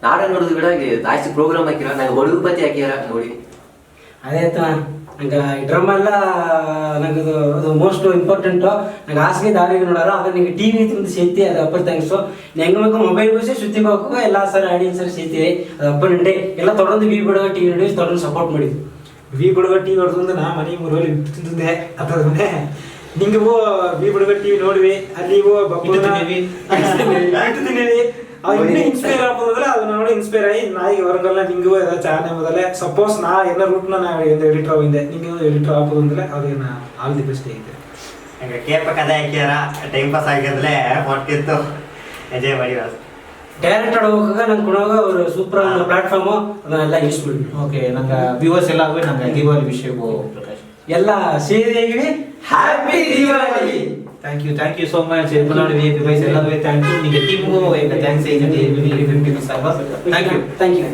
ನಾಡ ನೋಡುದು ಬಿಡ ಜಾಸ್ತಿ ಪ್ರೋಗ್ರಾಮ್ ಹಾಕಿರ ನಂಗೆ ಬಡಗು ಪತಿ ಹಾಕಿರ ನೋಡಿ ಅದೇ ಆಯ್ತಾ ನಂಗೆ ಡ್ರಮ್ ಎಲ್ಲ ನಂಗೆ ಅದು ಮೋಸ್ಟ್ ಇಂಪಾರ್ಟೆಂಟು ನಂಗೆ ಹಾಸಿಗೆ ದಾರಿಗೆ ನೋಡಾರ ಅದು ನಿಂಗೆ ಟಿ ವಿ ತುಂಬ ಸೇತಿ ಅದು ಅಪ್ಪರ್ ಥ್ಯಾಂಕ್ಸು ಹೆಂಗೆ ಬೇಕು ಮೊಬೈಲ್ ಬೋಸಿ ಸುತ್ತಿ ಬೇಕು ಎಲ್ಲ ಸರ್ ಆಡಿಯನ್ಸ್ ಸರ್ ಸೇತಿ ಅದು ಅಪ್ಪರ್ ನಂಡೆ ಎಲ್ಲ ತೊಗೊಂಡು ವಿ ಬಿಡುವ ಟಿ ವಿ ನೋಡಿ ತೊಗೊಂಡು ಸಪೋರ್ಟ್ ಮಾಡಿದ್ವಿ ವಿ ಬಿಡುವ ಟಿವಿ ಹೊಡೆದು ನಾ ಮನೆ ಮೂರಲ್ಲಿ ತಿಂದೆ ಅದೇ ನಿಂಗೆ ವಿ ಬಿಡುವ ಟಿವಿ ನೋಡ್ವಿ ಅಲ್ಲಿ ಇನ್ನೂ ಇನ್ಸ್ಪೈರ್ ಆಗ್ಬೋದಲ್ಲ ಅದನ್ನ ನೋಡಿ ಇನ್ಸ್ಪೈರ್ ಆಗಿ ನಾ ಈಗ ಹೊರಗಲ್ಲ ನಿಂಗೂ ಏதாவது ಚಾನೆ ಮೊದಲೇ ಸಪೋಸ್ ನಾ என்ன ರೂಟ್ನ ನಾ ಎಡಿಟರ್ ಹೋಗಿದ್ದೆ ನಿಂಗೆ ಎಡಿಟರ್ ಆಗ್ಬೋದು ಅಂದ್ರೆ ಅದಕ್ಕೆ ನಾ ಆಲ್ ದಿ ಬೆಸ್ಟ್ ಐತೆ ಹಂಗೆ ಕೇಪ ಕಥೆ ಹಾಕ್ಯಾರ ಟೈಮ್ ಪಾಸ್ ಆಗಿದ್ಲೆ ಹೊಟ್ಟಿತ್ತು ಎಂಜಾಯ್ ಮಾಡಿ ಡೈರೆಕ್ಟರ್ ಹೋಗಾಗ ನಂಗೆ ಕೊಡುವಾಗ ಅವರು ಸೂಪರ್ ಪ್ಲಾಟ್ಫಾರ್ಮು ಅದನ್ನೆಲ್ಲ ಯೂಸ್ ಮಾಡಿ ಓಕೆ ನಂಗೆ ವ್ಯೂವರ್ಸ್ ಎಲ್ಲ ಆಗುವೆ ನಂಗೆ ದೀಪಾವಳಿ ವಿಷಯ ಪ್ರಕಾಶ್ ಎಲ್ಲ ಸೇರಿಯಾಗಿವಿ happy Deepavali thank you so much ಎಲ್ಬನಾಡಿ ವಿಐಪಿ ವೈಸ್ ಎಲ್ಲವೇ ಥ್ಯಾಂಕ್ ಯು ನಿಮಗೆ ಟೀಮ್ಗೂ ಥ್ಯಾಂಕ್ಸ್ ಏಜೆಂಟ್ 50 ಥ್ಯಾಂಕ್ ಯು